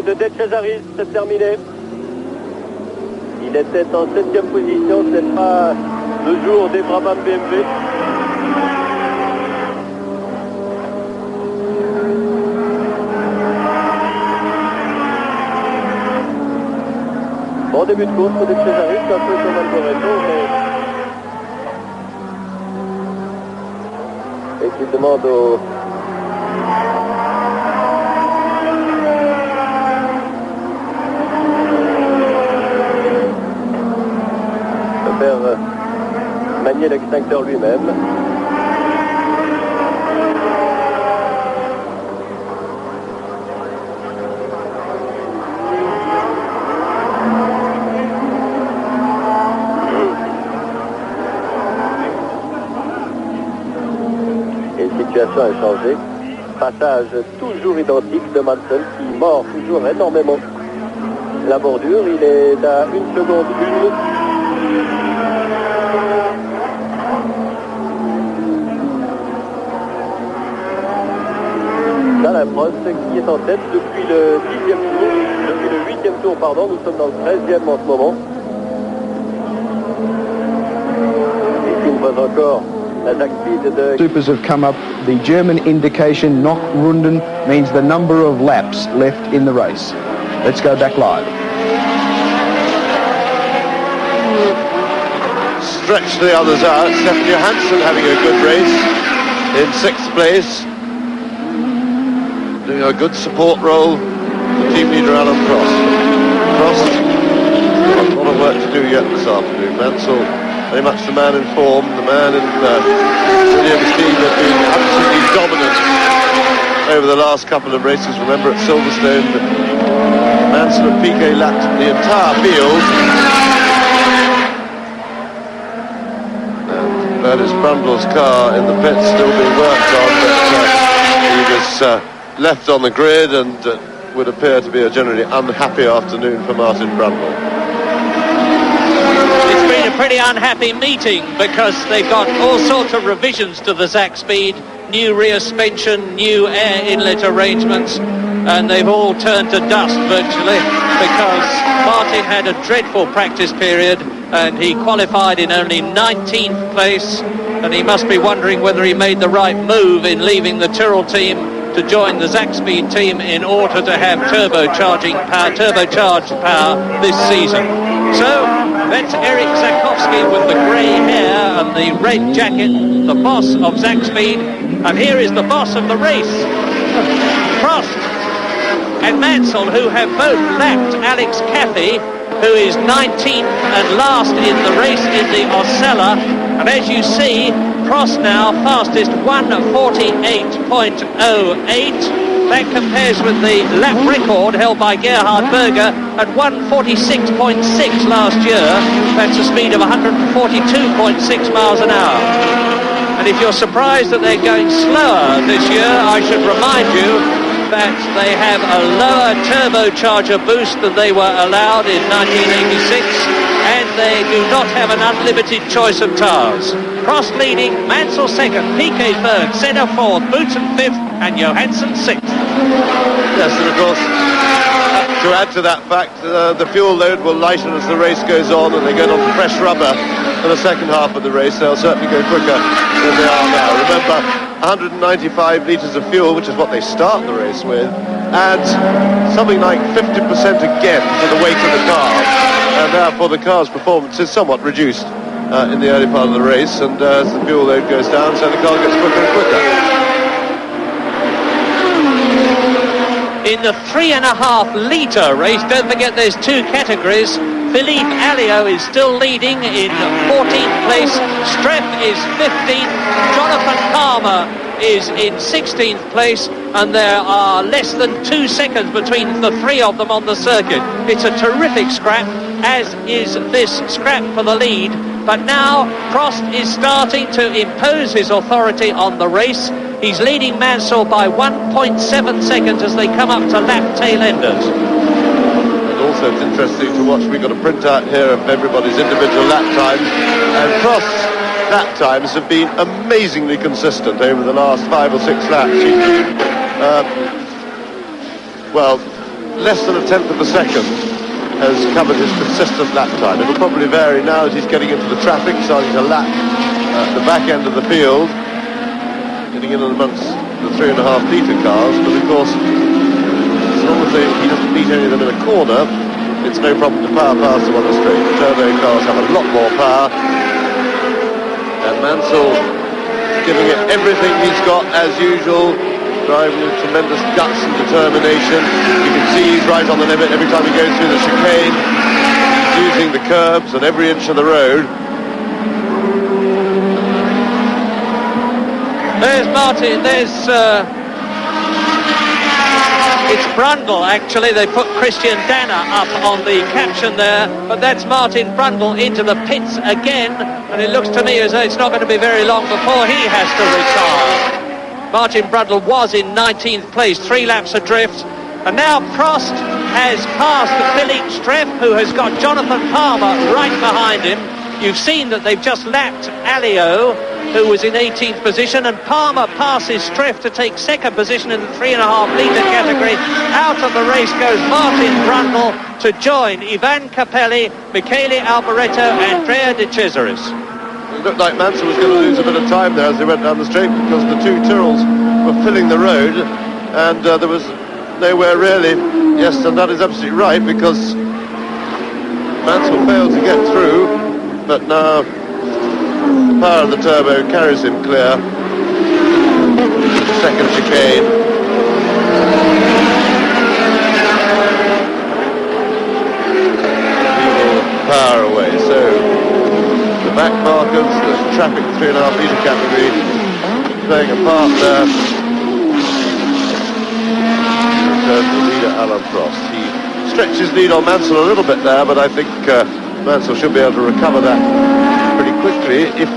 De De Cesaris, c'est terminé. Il était en 7e position, c'est pas le jour des Brabham BMW. Bon début de course pour De Cesaris, un peu comme Alboreto, mais... Et qui demande au... manier l'extincteur lui-même. Et la situation a changé. Passage toujours identique de Mansell qui mord toujours énormément la bordure. Il est à 1 seconde 1. La Prost qui est en tête depuis le 10e tour, depuis le 8e tour, pardon, nous sommes dans le 13e en ce moment. Et une fois encore, la Jacques Speed de... Supers have come up. The German indication, knock runden, means the number of laps left in the race. Let's go back live. Stretch the others out. Stefan Johansson having a good race in 6th place. Doing a good support role, the team leader Alan Prost. Prost, got a lot of work to do yet this afternoon. Mansell, very much the man in form, the man in Williams' team have been absolutely dominant over the last couple of races. Remember at Silverstone, Mansell and Piquet lapped the entire field. And Bertus Brundle's car in the pits still being worked on, but he was left on the grid, and would appear to be a generally unhappy afternoon for Martin Brundle. It's been a pretty unhappy meeting because they've got all sorts of revisions to the Zach Speed, new rear suspension, new air inlet arrangements, and they've all turned to dust virtually because Martin had a dreadful practice period and he qualified in only 19th place, and he must be wondering whether he made the right move in leaving the Tyrrell team to join the Zakspeed team in order to have turbocharged power this season. So that's Eric Zakowski with the grey hair and the red jacket, the boss of Zakspeed. And here is the boss of the race, Prost and Mansell, who have both lapped Alex Caffey, who is 19th and last in the race in the Osella. And as you see, Prost now fastest 1:48.08. That compares with the lap record held by Gerhard Berger at 1:46.6 last year. That's a speed of 142.6 miles an hour. And if you're surprised that they're going slower this year, I should remind you that they have a lower turbocharger boost than they were allowed in 1986, and they do not have an unlimited choice of tyres. Prost leading, Mansell second, Piquet third, Senna fourth, Boutsen fifth, and Johansson sixth. Yes, and of course, to add to that fact, the fuel load will lighten as the race goes on, and they get on fresh rubber for the second half of the race. They'll certainly go quicker than they are now. Remember, 195 litres of fuel, which is what they start the race with, adds something like 50% again to the weight of the car, and therefore the car's performance is somewhat reduced in the early part of the race, and as the fuel load goes down, so the car gets quicker and quicker. In the 3.5 litre race, don't forget there's two categories. Philippe Alliot is still leading in 14th place. Streff is 15th. Jonathan Palmer is in 16th place, and there are less than 2 seconds between the three of them on the circuit. It's a terrific scrap, as is this scrap for the lead. But now Prost is starting to impose his authority on the race. He's leading Mansell by 1.7 seconds as they come up to lap tail enders. Also, it's interesting to watch. We've got a printout here of everybody's individual lap times, and Prost's lap times have been amazingly consistent over the last 5 or 6 laps. Well, less than 1/10 of a second has covered his consistent lap time. It'll probably vary now as he's getting into the traffic, starting to lap the back end of the field, getting in amongst the 3.5 litre cars. But of course, as long as he doesn't beat any of them in a corner, it's no problem to power past them on the straight. The turbo cars have a lot more power, and Mansell giving it everything he's got as usual, driving with tremendous guts and determination. You can see he's right on the limit every time he goes through the chicane, using the curbs and every inch of the road. There's Martin, it's Brundle, actually. They put Christian Danner up on the caption there, but that's Martin Brundle into the pits again, and it looks to me as though it's not going to be very long before he has to retire. Martin Brundle was in 19th place, 3 laps adrift, and now Prost has passed Philippe Streff, who has got Jonathan Palmer right behind him. You've seen that they've just lapped Alliot, who was in 18th position, and Palmer passes Streff to take second position in the 3.5 litre category. Out of the race goes Martin Brundle to join Ivan Capelli, Michele Alboreto, and Andrea De Cesaris. It looked like Mansell was going to lose a bit of time there as they went down the straight, because the two Tyrrells were filling the road, and there was nowhere really. Yes, and that is absolutely right, because Mansell failed to get through, but now the power of the turbo carries him clear. Second chicane. He will power away. So the back markers, the traffic 3.5 litre category playing a part there. Returns the leader Alain Prost. He stretched his lead on Mansell a little bit there, but I think Mansell should be able to recover that pretty quickly if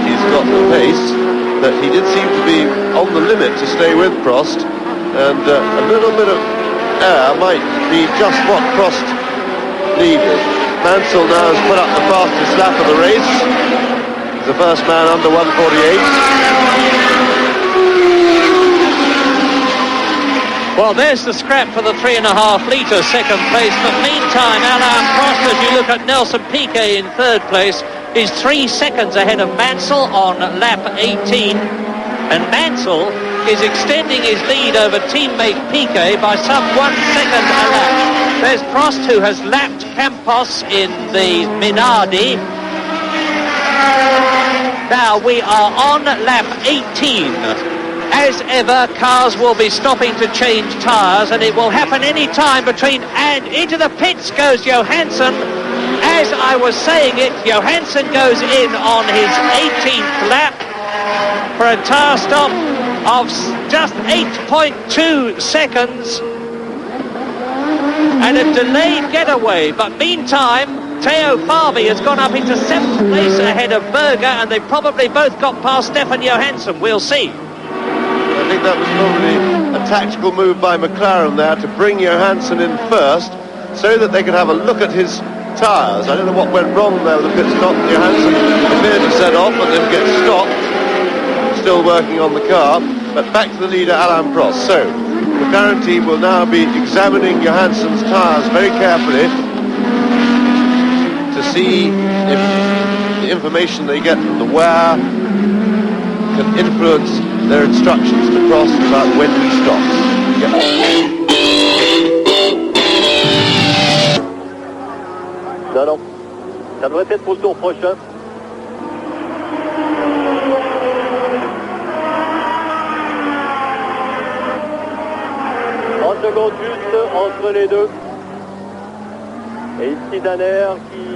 he's got the pace. But he did seem to be on the limit to stay with Prost, and a little bit of air might be just what Prost needed. Mansell now has put up the fastest lap of the race. He's the first man under 1:48. Well, there's the scrap for the 3.5 litre second place. But meantime, Alain Prost, as you look at Nelson Piquet in third place, is 3 seconds ahead of Mansell on lap 18. And Mansell is extending his lead over teammate Piquet by some 1 second a lap. There's Prost, who has lapped Campos in the Minardi. Now we are on lap 18. As ever, cars will be stopping to change tyres, and it will happen any time between, and into the pits goes Johansson. As I was saying it, Johansson goes in on his 18th lap for a tyre stop of just 8.2 seconds and a delayed getaway. But meantime, Theo Fabi has gone up into 7th place ahead of Berger, and they probably both got past Stefan Johansson. We'll see. I think that was probably a tactical move by McLaren there to bring Johansson in first so that they could have a look at his tyres. I don't know what went wrong there with the pit stop. Johansson appeared to set off and then get stopped. Still working on the car, but back to the leader, Alain Prost. So the McLaren team will now be examining Johansson's tyres very carefully to see if the information they get from the wear can influence their instructions to Prost about when he stops. Non, ça devrait être pour le tour prochain. Seconde juste entre les deux. Et ici Danner qui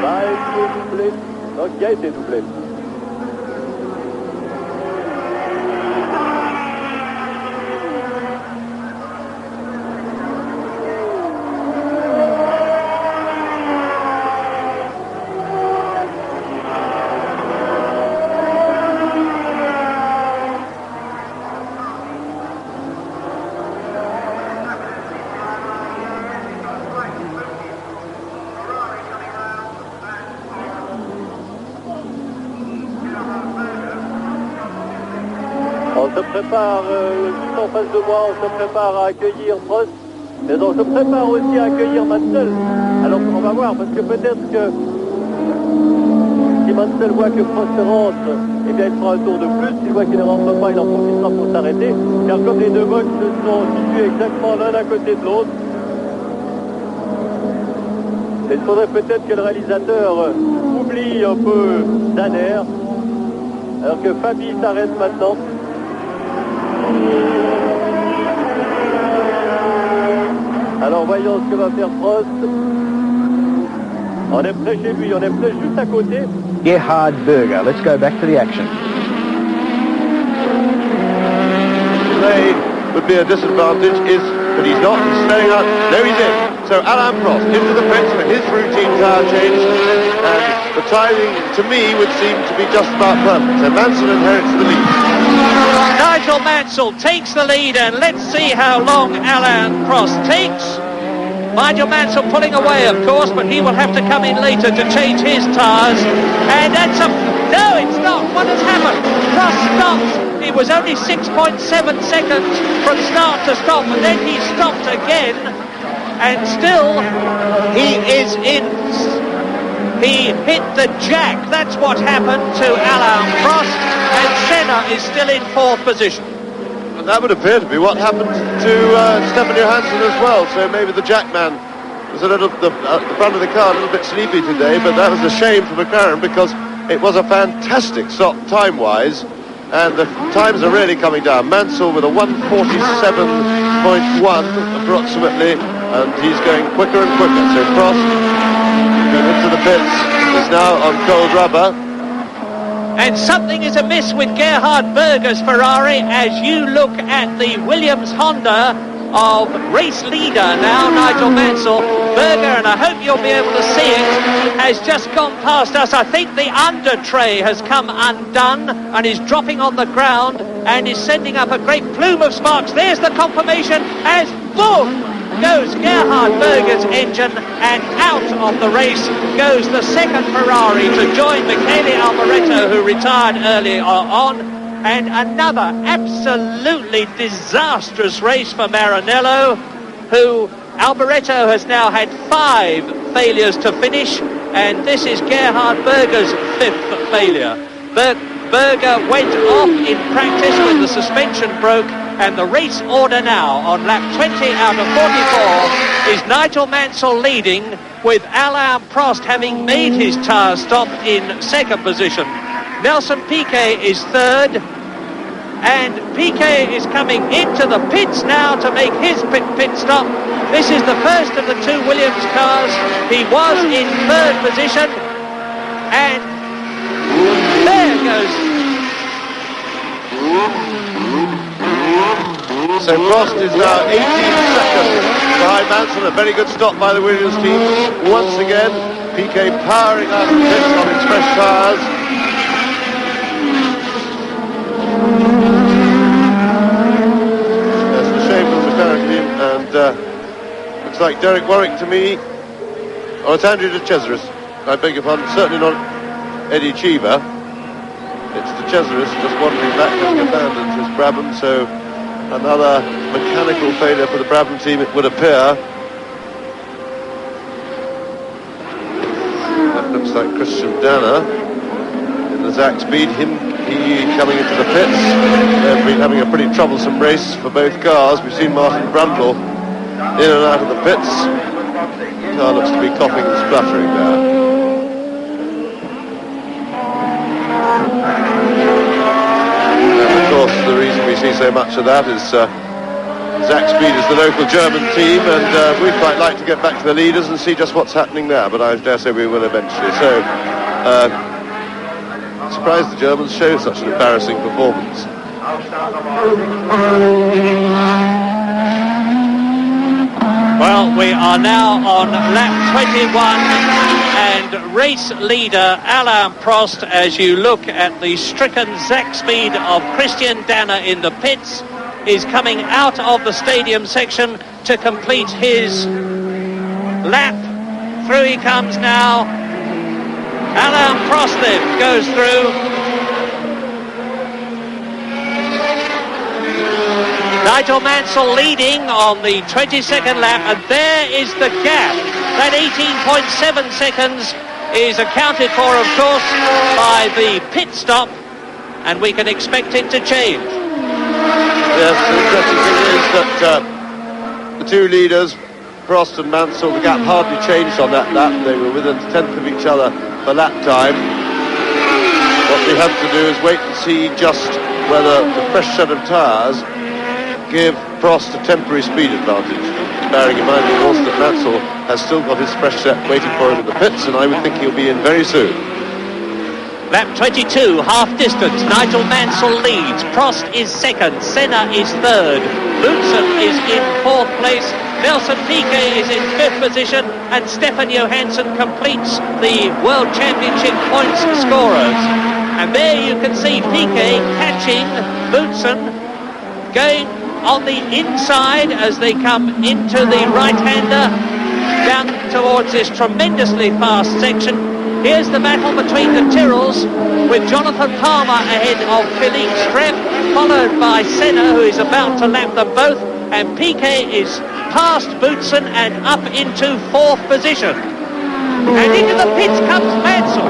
va être doublé. Donc qui a été doublé. On se prépare, juste en face de moi, on se prépare à accueillir Prost, mais on se prépare aussi à accueillir Mansell. Alors on va voir, parce que peut-être que si Mansell voit que Prost rentre, eh bien il fera un tour de plus. S'il voit qu'il ne rentre pas, il en profitera pour s'arrêter. Car comme les deux box sont situés exactement l'un à côté de l'autre, il faudrait peut-être que le réalisateur oublie un peu Danner, alors que Fabi s'arrête maintenant. Alors voyons ce que va faire Prost. On est près chez lui, on est près juste à côté. Gerhard Berger. Let's go back to the action. Delay would be a disadvantage, but he's not. He's staying out. No, he's in. So Alain Prost into the pits for his routine tyre change, and the timing to me would seem to be just about perfect. So Mansell inherits the lead. Nigel Mansell takes the lead, and let's see how long Alain Prost takes. Nigel Mansell pulling away, of course, but he will have to come in later to change his tyres. And that's a... No, it's not. What has happened? Prost stops. It was only 6.7 seconds from start to stop, and then he stopped again. And still, he is in... He hit the jack. That's what happened to Alain Prost, and Senna is still in fourth position. And that would appear to be what happened to Stefan Johansson as well. So maybe the jackman was a little, the front of the car a little bit sleepy today, but that was a shame for McLaren because it was a fantastic stop time-wise, and the times are really coming down. Mansell with a 1:47.1 approximately, and he's going quicker and quicker. So Prost, going into the pits, is now on cold rubber. And something is amiss with Gerhard Berger's Ferrari as you look at the Williams Honda of race leader now, Nigel Mansell. Berger, and I hope you'll be able to see it, has just gone past us. I think the under tray has come undone and is dropping on the ground and is sending up a great plume of sparks. There's the confirmation as boom goes Gerhard Berger's engine, and out of the race goes the second Ferrari to join Michele Alboreto, who retired earlier on. And another absolutely disastrous race for Maranello, who Alboreto has now had 5 failures to finish, and this is Gerhard Berger's 5th failure. But Berger went off in practice when the suspension broke, and the race order now on lap 20 out of 44 is Nigel Mansell leading, with Alain Prost having made his tyre stop in second position. Nelson Piquet is third, and Piquet is coming into the pits now to make his pit stop. This is the first of the two Williams cars. He was in third position, and there goes. So Prost is now 18 seconds behind Mansell. A very good stop by the Williams team. Once again, Piquet powering out of the pits on his fresh tyres. That's a shame for the McLaren team, and looks like Derek Warwick to me. Oh, it's Andrew de Cesaris. I beg your pardon, certainly not Eddie Cheever. It's de Cesaris just wandering back, having abandoned his Brabham, so another mechanical failure for the Brabham team, it would appear. That looks like Christian Danner in the Zach Speed, he coming into the pits. They've been having a pretty troublesome race for both cars. We've seen Martin Brundle in and out of the pits. The car looks to be coughing and spluttering there. And of course, the reason we see so much of that is Zach Speed is the local German team, and we'd quite like to get back to the leaders and see just what's happening there, but I dare say we will eventually. So, surprised the Germans show such an embarrassing performance. Well, we are now on lap 21, and race leader Alain Prost, as you look at the stricken Zach Speed of Christian Danner in the pits, is coming out of the stadium section to complete his lap. Through he comes now. Alain Prost then goes through. Nigel Mansell leading on the 22nd lap, and there is the gap. That 18.7 seconds is accounted for, of course, by the pit stop, and we can expect it to change. Yes, the interesting thing is that the two leaders, Prost and Mansell, the gap hardly changed on that lap. They were within a tenth of each other for lap time. What we have to do is wait and see just whether the fresh set of tyres give Prost a temporary speed advantage, bearing in mind, of course, that Mansell has still got his fresh set waiting for him in the pits, and I would think he'll be in very soon. Lap 22, half distance. Nigel Mansell leads. Prost is second. Senna is third. Lutsen is in fourth place. Nelson Piquet is in fifth position, and Stefan Johansson completes the World Championship points scorers. And there you can see Piquet catching Lutsen, going on the inside as they come into the right-hander down towards this tremendously fast section. Here's the battle between the Tyrrells, with Jonathan Palmer ahead of Philippe Streff, followed by Senna, who is about to lap them both, and Piquet is past Boutsen and up into fourth position. And into the pits comes Mansell.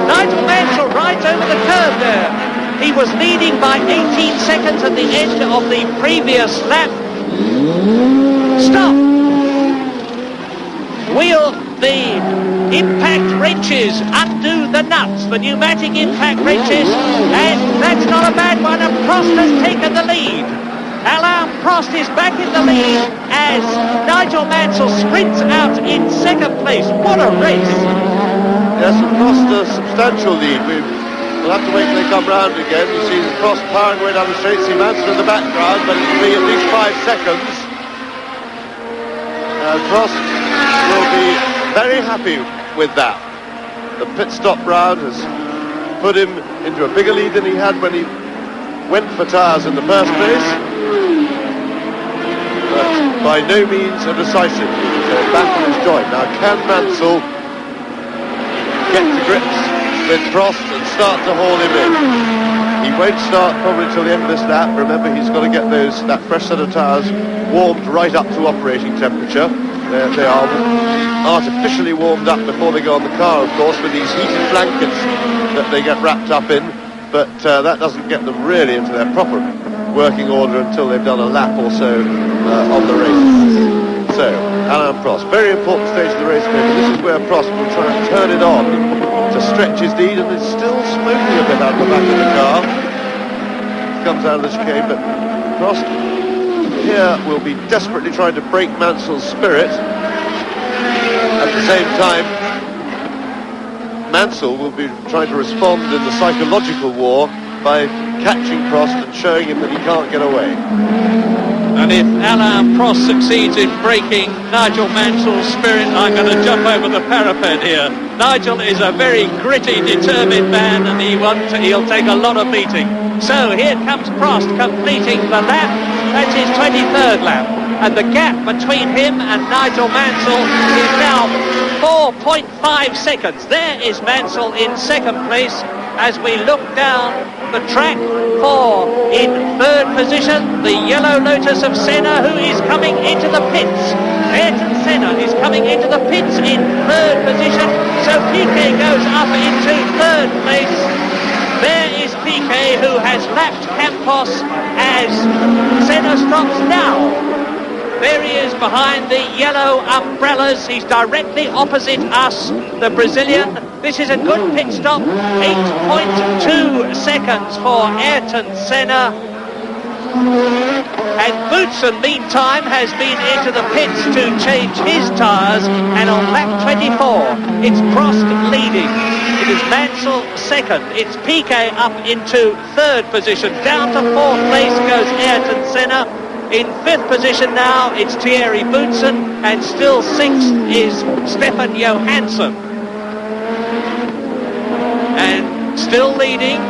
Nigel Mansell right over the curve there. He was leading by 18 seconds at the end of the previous lap. Stop! Wheel the impact wrenches, undo the nuts, the pneumatic impact wrenches, and that's not a bad one, and Prost has taken the lead. Alain Prost is back in the lead as Nigel Mansell sprints out in second place. What a race! Yes, and Prost a substantial lead. We'll have to wait till they come round again. You see Prost powering away down the straight, see Mansell in the background, but it'll be at least 5 seconds. Prost will be very happy with that. The pit stop round has put him into a bigger lead than he had when he went for tyres in the first place. But by no means a decisive lead. So back on his joint. Now, can Mansell get to grips with Prost and start to haul him in? He won't start probably till the end of this lap. Remember, he's got to get that fresh set of tyres warmed right up to operating temperature. They are artificially warmed up before they go on the car, of course, with these heated blankets that they get wrapped up in. but that doesn't get them really into their proper working order until they've done a lap or so of the race. So, Alain Prost, very important stage of the race, maybe. This is where Prost will try and turn it on to stretch his lead, and is still smoking a bit out the back of the car. Comes out of the chicane, but Prost here will be desperately trying to break Mansell's spirit. At the same time, Mansell will be trying to respond in the psychological war by catching Prost and showing him that he can't get away. And if Alain Prost succeeds in breaking Nigel Mansell's spirit, I'm going to jump over the parapet here. Nigel is a very gritty, determined man, and he'll take a lot of beating. So here comes Prost completing the lap. That's his 23rd lap. And the gap between him and Nigel Mansell is now 4.5 seconds. There is Mansell in second place as we look down the track for, in third position, the yellow Lotus of Senna, who is coming into the pits. Ayrton Senna is coming into the pits in third position, so Piquet goes up into third place. There is Piquet, who has lapped Campos as Senna stops now. There he is behind the yellow umbrellas. He's directly opposite us, the Brazilian. This is a good pit stop. 8.2 seconds for Ayrton Senna. And Boutsen, meantime, has been into the pits to change his tyres. And on lap 24, it's Prost leading. It is Mansell second. It's Piquet up into third position. Down to fourth place goes Ayrton Senna. In fifth position now, it's Thierry Boutsen, and still sixth is Stefan Johansson. And still leading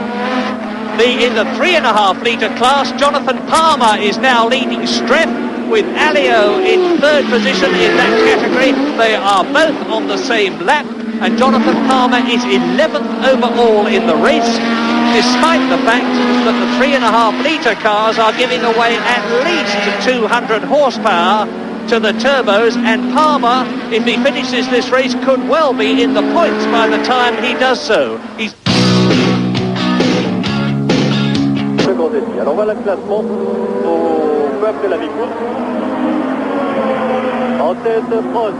in the 3.5 litre class, Jonathan Palmer is now leading Streff, with Alio in third position in that category. They are both on the same lap, and Jonathan Palmer is 11th overall in the race, despite the fact that the 3.5 litre cars are giving away at least 200 horsepower to the turbos, and Palmer, if he finishes this race, could well be in the points by the time he does so. He's Alors voilà le classement au peu après la mi-course. En tête, Prost.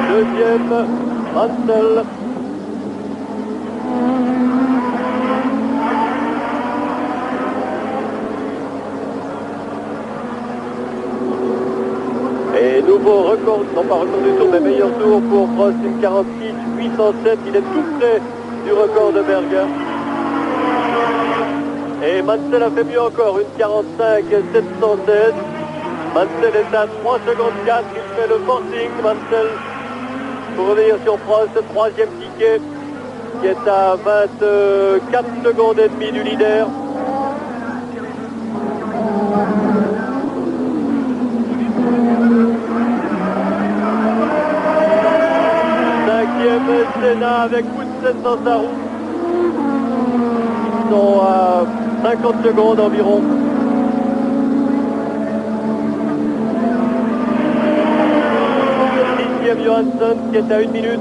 Deuxième, Mansell. Et nouveau record, non pas record du tour, mais meilleur tour pour Prost, une 46-807. Il est tout près du record de Berger. Et Mansell a fait mieux encore, une 45-716. Mansell est à 3 secondes 4, il fait le forcing, Mansell, pour revenir sur Prost, troisième ticket, qui est à 24 secondes et demie du leader. Cinquième, Senna avec Boutsen dans sa roue. Ils sont à 50 secondes environ. Sixième Johansson qui est à 1 minute.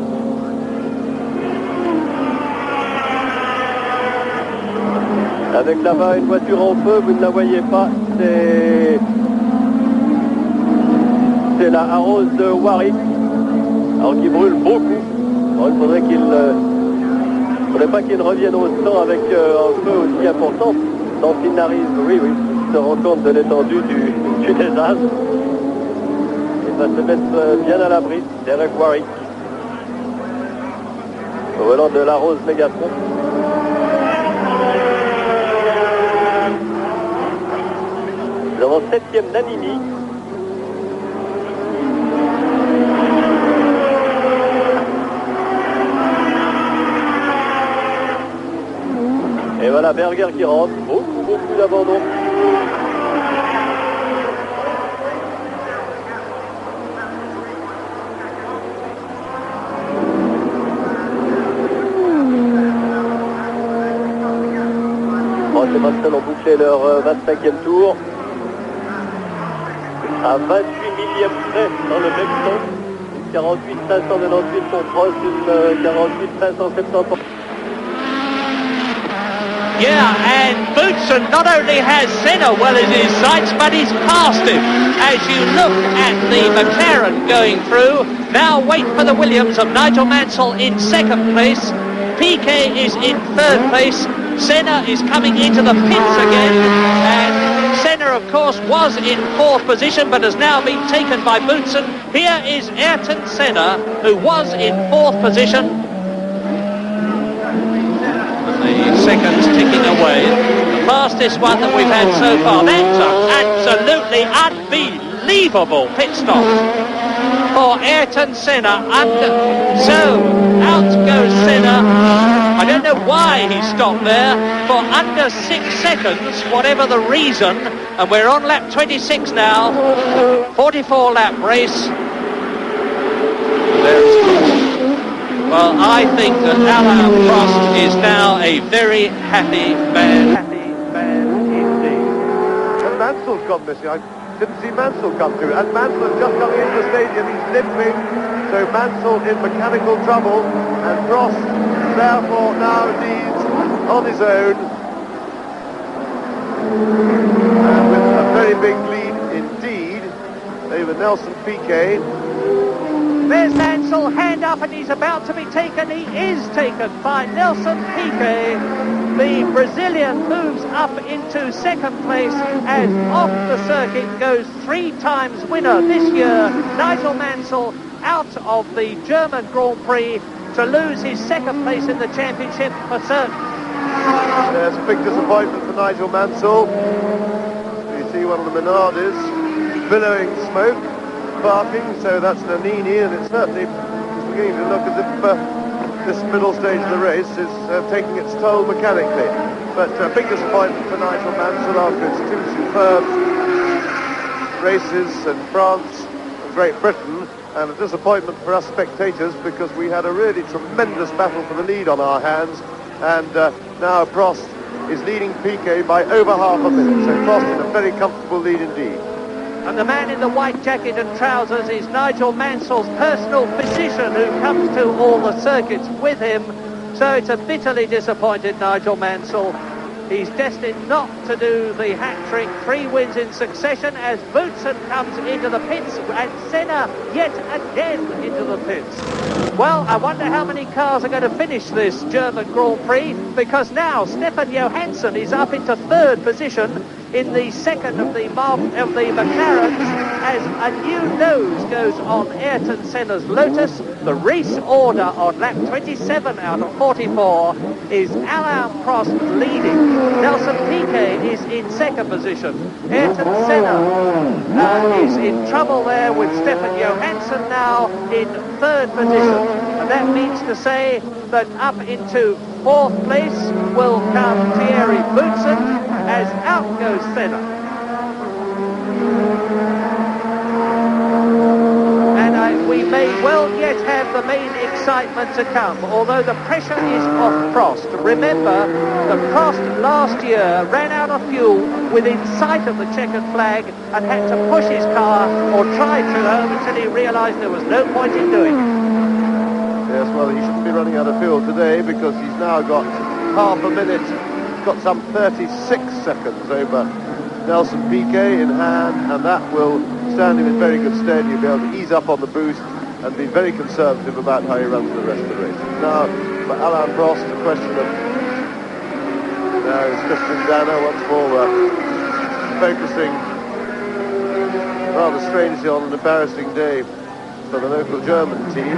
Avec là-bas une voiture en feu, vous ne la voyez pas, c'est la Arose de Warwick, alors qui brûle beaucoup. Alors, il faudrait pas qu'il revienne au 100 avec un feu aussi important. Donc il n'arrive, oui, se rend compte de l'étendue du désastre. Il va se mettre bien à l'abri, Derek Warwick, au volant de la Rose Mégatron. Nous avons 7e Nannini. Et voilà Berger qui rentre, beaucoup d'abandon. Prost et Mansell ont bouclé leur 25e tour. À 28 millième près dans le même temps. 48 598 pour Prost, 48 570 pour... Yeah, and Boutsen not only has Senna well in his sights, but he's passed him. As you look at the McLaren going through, now wait for the Williams of Nigel Mansell in second place. Piquet is in third place. Senna is coming into the pits again, and Senna, of course, was in fourth position, but has now been taken by Boutsen. Here is Ayrton Senna, who was in fourth position. The seconds ticking away. The fastest one that we've had so far. That's an absolutely unbelievable pit stop for Ayrton Senna. So out goes Senna. I don't know why he stopped there for under 6 seconds, whatever the reason. And we're on lap 26 now. 44 lap race. Well, I think that Alain Prost is now a very happy man. Happy man indeed. And Mansell's gone missing. I didn't see Mansell come through. And Mansell is just coming into the stadium. He's limping. So Mansell in mechanical trouble. And Prost, therefore, now leads on his own. And with a very big lead indeed over Nelson Piquet. There's Mansell, hand up, and he's about to be taken. He is taken by Nelson Piquet. The Brazilian moves up into second place, and off the circuit goes 3 times winner this year, Nigel Mansell, out of the German Grand Prix to lose his second place in the championship for certain. There's a big disappointment for Nigel Mansell. You see one of the Minardis billowing smoke, barking, so that's an Nannini, and it's certainly beginning to look as if this middle stage of the race is taking its toll mechanically. But a big disappointment for Nigel Mansell after his 2 superb races in France and Great Britain, and a disappointment for us spectators because we had a really tremendous battle for the lead on our hands, and now Prost is leading Piquet by over half a minute, so Prost in a very comfortable lead indeed. And the man in the white jacket and trousers is Nigel Mansell's personal physician, who comes to all the circuits with him. So it's a bitterly disappointed Nigel Mansell. He's destined not to do the hat-trick, 3 wins in succession as Boutsen comes into the pits and Senna yet again into the pits. Well, I wonder how many cars are going to finish this German Grand Prix, because now Stefan Johansson is up into third position in the second of the McLarens as a new nose goes on Ayrton Senna's Lotus. The race order on lap 27 out of 44 is Alain Prost leading. Nelson Piquet is in second position. Ayrton Senna is in trouble there with Stefan Johansson now in third position. And that means to say that up into fourth place will come Thierry Boutsen as out goes Senna. And we may well yet have the main excitement to come, although the pressure is off Prost. Remember that Prost last year ran out of fuel within sight of the checkered flag and had to push his car, or tried to, home until he realised there was no point in doing it. Yes, well, he shouldn't be running out of fuel today because he's now got half a minute, got some 36 seconds over Nelson Piquet in hand, and that will stand him in very good stead. He'll be able to ease up on the boost and be very conservative about how he runs the rest of the race. Now, for Alain Prost, the question of now is Christian Danner once more focusing rather strangely on an embarrassing day for the local German team.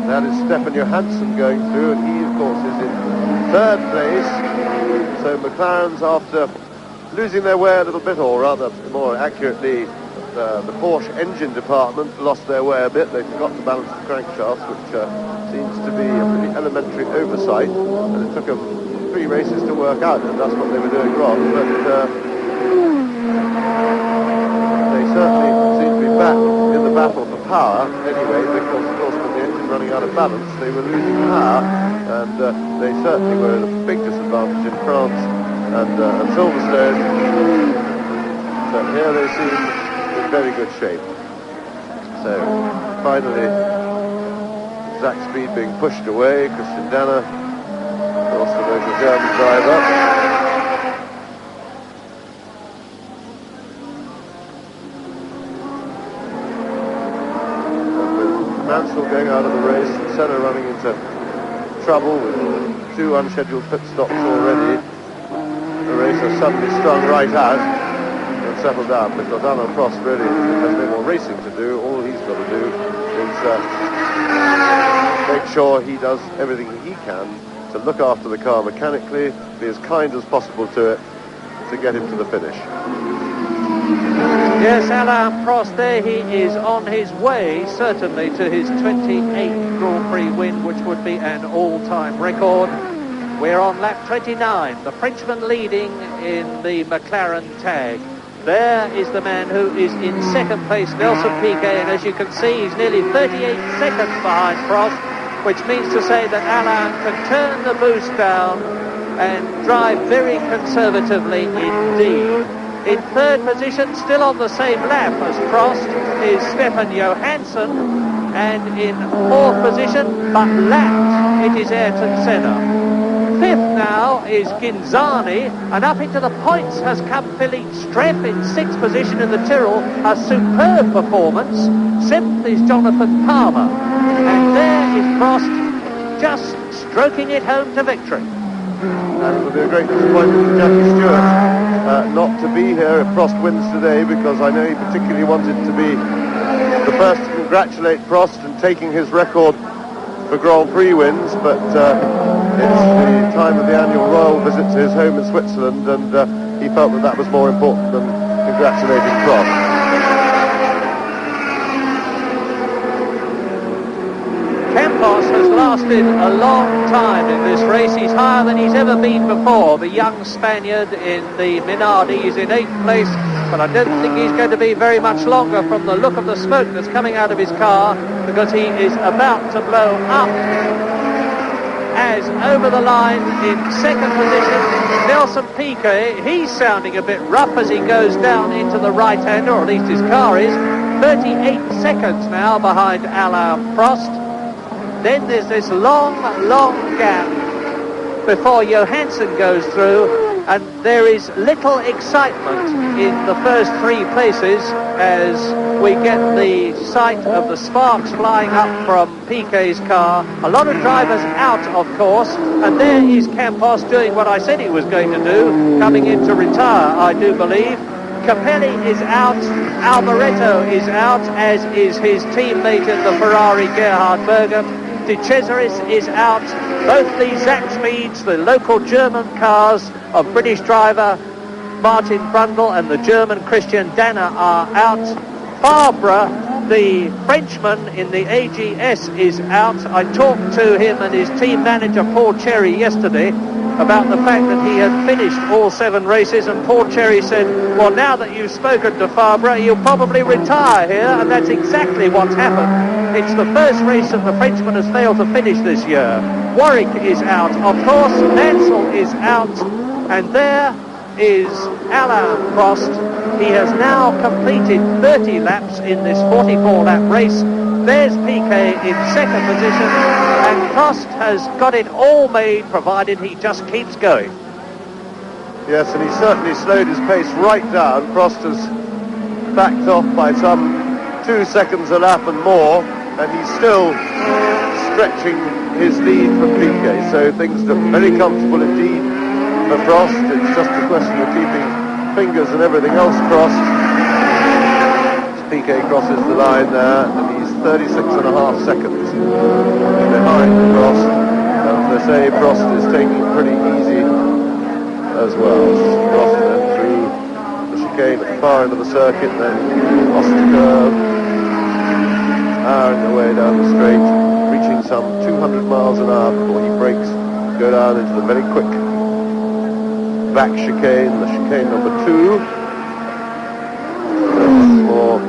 That is Stefan Johansson going through, and he, of course, is in third place. So McLaren's, after losing their way a little bit, or rather, more accurately, the Porsche engine department lost their way a bit. They forgot to balance the crankshaft, which seems to be a pretty elementary oversight, and it took them 3 races to work out, and that's what they were doing wrong. But they certainly seem to be back in the battle for power anyway, because of course with the engine running out of balance they were losing power, and they certainly were at a big disadvantage in France and Silverstone. So here they seem in very good shape. So finally Zach Speed being pushed away. Christian Danner, of course, the local German driver. And with Mansell going out of the race and Senna running into trouble with 2 unscheduled pit stops already, the race has suddenly strung right out and settled down, because Alain Prost really has no more racing to do. All he's got to do is make sure he does everything he can to look after the car mechanically, be as kind as possible to it, to get him to the finish. Yes, Alain Prost there, he is on his way certainly to his 28th Grand Prix win, which would be an all-time record. We're on lap 29, the Frenchman leading in the McLaren tag. There is the man who is in second place, Nelson Piquet, and as you can see, he's nearly 38 seconds behind Prost, which means to say that Alain can turn the boost down and drive very conservatively indeed. In third position, still on the same lap as Prost, is Stefan Johansson, and in fourth position, but lapped, it is Ayrton Senna. Fifth now is Ginzani, and up into the points has come Philippe Streff in sixth position in the Tyrrell, a superb performance. Seventh is Jonathan Palmer, and there is Prost just stroking it home to victory. And it will be a great disappointment for Jackie Stewart not to be here if Prost wins today, because I know he particularly wanted to be the first to congratulate Prost in taking his record for Grand Prix wins, but it's the time of the annual royal visit to his home in Switzerland, and he felt that that was more important than congratulating Prost. Campos has lasted a long time in this race. He's higher than he's ever been before. The young Spaniard in the Minardi is in 8th place, but I don't think he's going to be very much longer from the look of the smoke that's coming out of his car, because he is about to blow up. As over the line in second position, Nelson Piquet, he's sounding a bit rough as he goes down into the right-hander, or at least his car is. 38 seconds now behind Alain Prost. Then there's this long gap before Johansson goes through, and there is little excitement in the first three places as we get the sight of the sparks flying up from Piquet's car. A lot of drivers out, of course, and there is Campos doing what I said he was going to do, coming in to retire, I do believe. Capelli is out, Alboreto is out, as is his teammate in the Ferrari, Gerhard Berger. De Cesaris is out. Both the Zach Speeds, the local German cars of British driver Martin Brundle and the German Christian Danner are out. Fabre, the Frenchman in the AGS, is out. I talked to him and his team manager Paul Cherry yesterday about the fact that he had finished all 7 races, and Paul Cherry said, well, now that you've spoken to Fabre, you'll probably retire here, and that's exactly what's happened. It's the first race that the Frenchman has failed to finish this year. Warwick is out, of course, Mansell is out, and there is Alain Prost. He has now completed 30 laps in this 44-lap race. There's Piquet in second position, and Prost has got it all made, provided he just keeps going. Yes, and he certainly slowed his pace right down. Prost has backed off by some 2 seconds a lap and more, and he's still stretching his lead from Piquet, so things look very comfortable indeed for Prost. It's just a question of keeping fingers and everything else crossed. Piquet crosses the line there, and he's 36.5 seconds behind Prost. And they say Prost is taking it pretty easy as well. Prost then through the chicane at the far end of the circuit, then across the curve, powering the way down the straight, reaching some 200 miles an hour before he brakes, go down into the very quick back chicane, the chicane number 2. More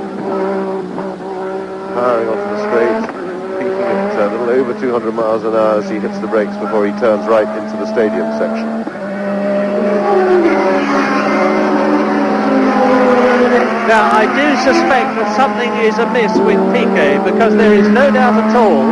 powering onto the straight, peaking at a little over 200 miles an hour as he hits the brakes before he turns right into the stadium section. Now, I do suspect that something is amiss with Piquet, because there is no doubt at all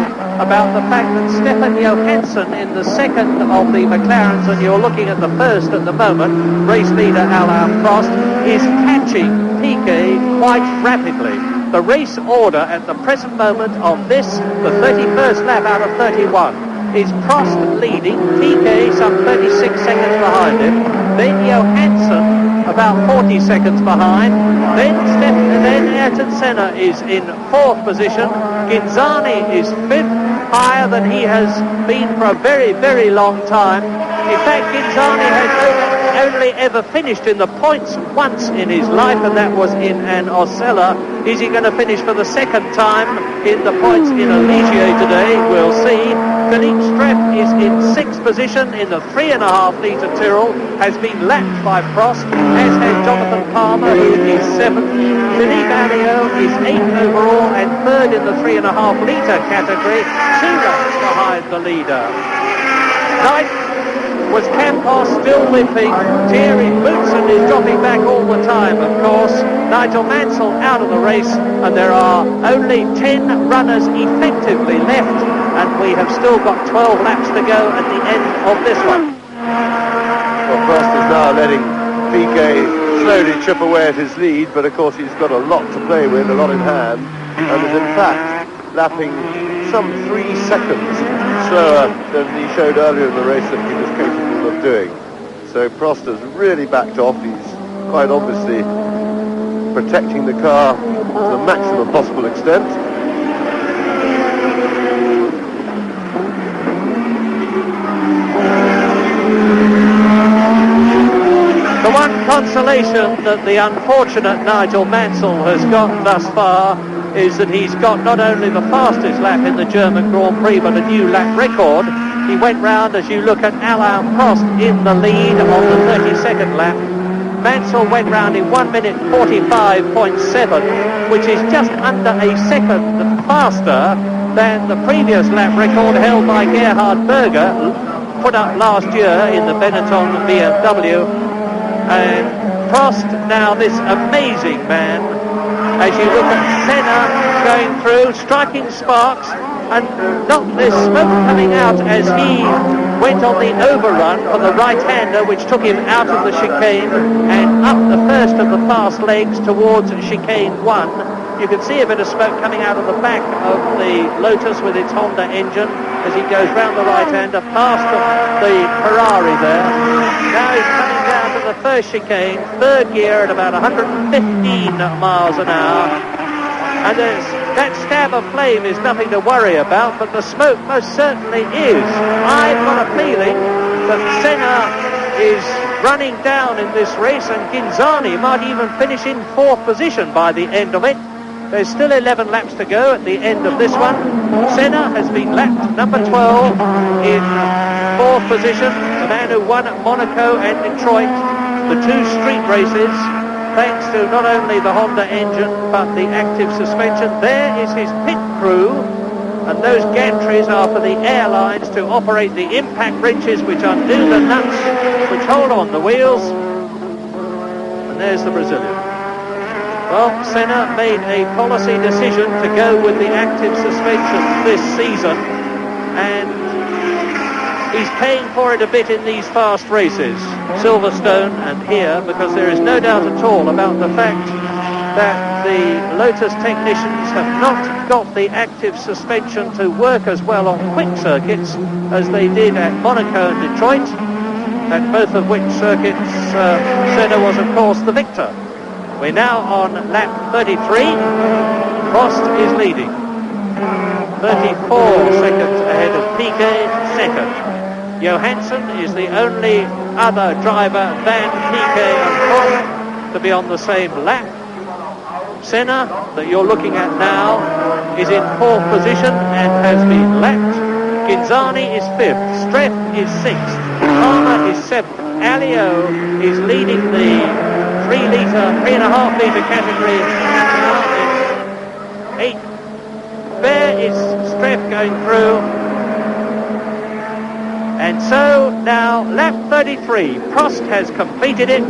about the fact that Stefan Johansson in the second of the McLarens, and you're looking at the first at the moment, race leader Alain Prost, is catching Piquet quite rapidly. The race order at the present moment of this, the 31st lap out of 31, is Prost leading, Piquet some 36 seconds behind him, then Johansson about 40 seconds behind, then Ayrton Senna is in 4th position, Ghinzani is 5th, higher than he has been for a very, very long time. In fact, Ghinzani has only ever finished in the points once in his life, and that was in an Osella. Is he going to finish for the second time in the points in a Ligier today? We'll see. Philippe Streff is in 6th position in the 3.5 litre Tyrrell, has been lapped by Prost, as has Jonathan Palmer, who is 7th. Philippe Alliot is 8th overall and 3rd in the 3.5 litre category, 2 laps behind the leader. 9th was Campos, still limping. Thierry Boutsen is dropping back all the time, of course. Nigel Mansell out of the race, and there are only 10 runners effectively left, and we have still got 12 laps to go at the end of this one. Well, Prost is now letting Piquet slowly chip away at his lead, but of course he's got a lot to play with, a lot in hand, and is in fact lapping some 3 seconds slower than he showed earlier in the race that he was capable of doing. So Prost has really backed off. He's quite obviously protecting the car to the maximum possible extent. The one consolation that the unfortunate Nigel Mansell has got thus far is that he's got not only the fastest lap in the German Grand Prix, but a new lap record. He went round, as you look at Alain Prost in the lead on the 32nd lap. Mansell went round in 1 minute 45.7, which is just under a second faster than the previous lap record held by Gerhard Berger, put up last year in the Benetton BMW. And Prost, now this amazing man, as you look at Senna going through, striking sparks, and not this smoke coming out as he went on the overrun for the right-hander, which took him out of the chicane and up the first of the fast legs towards chicane 1. You can see a bit of smoke coming out of the back of the Lotus with its Honda engine as he goes round the right-hander past the Ferrari there. Now he's coming down to the first chicane, 3rd gear at about 115 miles an hour. And that stab of flame is nothing to worry about, but the smoke most certainly is. I've got a feeling that Senna is running down in this race, and Ghinzani might even finish in 4th position by the end of it. There's still 11 laps to go at the end of this one. Senna has been lapped, number 12, in 4th position. The man who won at Monaco and Detroit, the 2 street races, thanks to not only the Honda engine, but the active suspension. There is his pit crew, and those gantries are for the airlines to operate the impact wrenches which undo the nuts, which hold on the wheels. And there's the Brazilian. Well, Senna made a policy decision to go with the active suspension this season, and he's paying for it a bit in these fast races, Silverstone and here, because there is no doubt at all about the fact that the Lotus technicians have not got the active suspension to work as well on quick circuits as they did at Monaco and Detroit, at both of which circuits Senna was, of course, the victor. We're now on lap 33. Prost is leading. 34 seconds ahead of Piquet, second. Johansson is the only other driver than Piquet and Prost to be on the same lap. Senna, that you're looking at now, is in 4th position and has been lapped. Ghinzani is 5th. Streff is 6th. Palmer is 7th. Alliot is leading the 3.5 litre category now in 8th. There is Streff going through. And so now lap 33. Prost has completed it.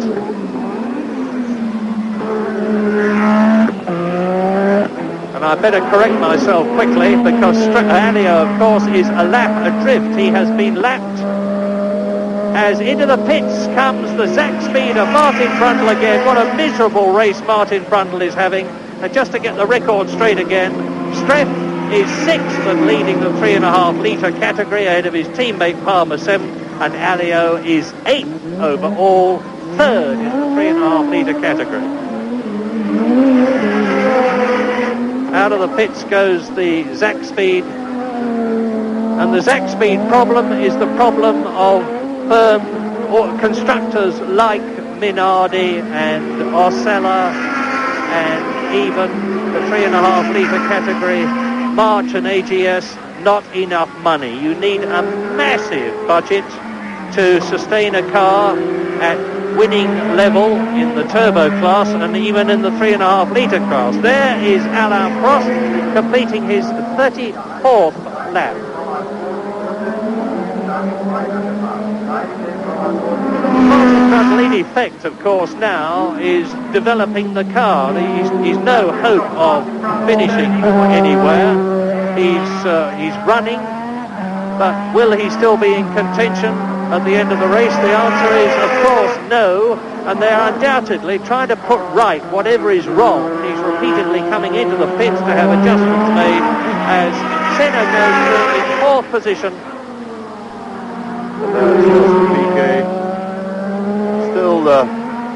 And And I better correct myself quickly, because Alio, of course, is a lap adrift. He has been lapped. As into the pits comes the Zach Speed of Martin Brundle again. What a miserable race Martin Brundle is having. And just to get the record straight again, Streff is 6th and leading the 3.5 litre category ahead of his teammate Palmer 7th, and Alio is 8th overall, 3rd in the 3.5 litre category. Out of the pits goes the Zach Speed, and the Zach Speed problem is the problem of constructors like Minardi and Osella, and even the 3.5 litre category, March and AGS. Not enough money. You need a massive budget to sustain a car at winning level in the turbo class and even in the 3.5 litre class. There is Alain Prost completing his 34th lap. Martin Brundle, in effect, of course, now is developing the car. He's no hope of finishing anywhere. He's running, but will he still be in contention at the end of the race? The answer is, of course, no, and they are undoubtedly trying to put right whatever is wrong. He's repeatedly coming into the pits to have adjustments made as Senna goes through in 4th position. PK still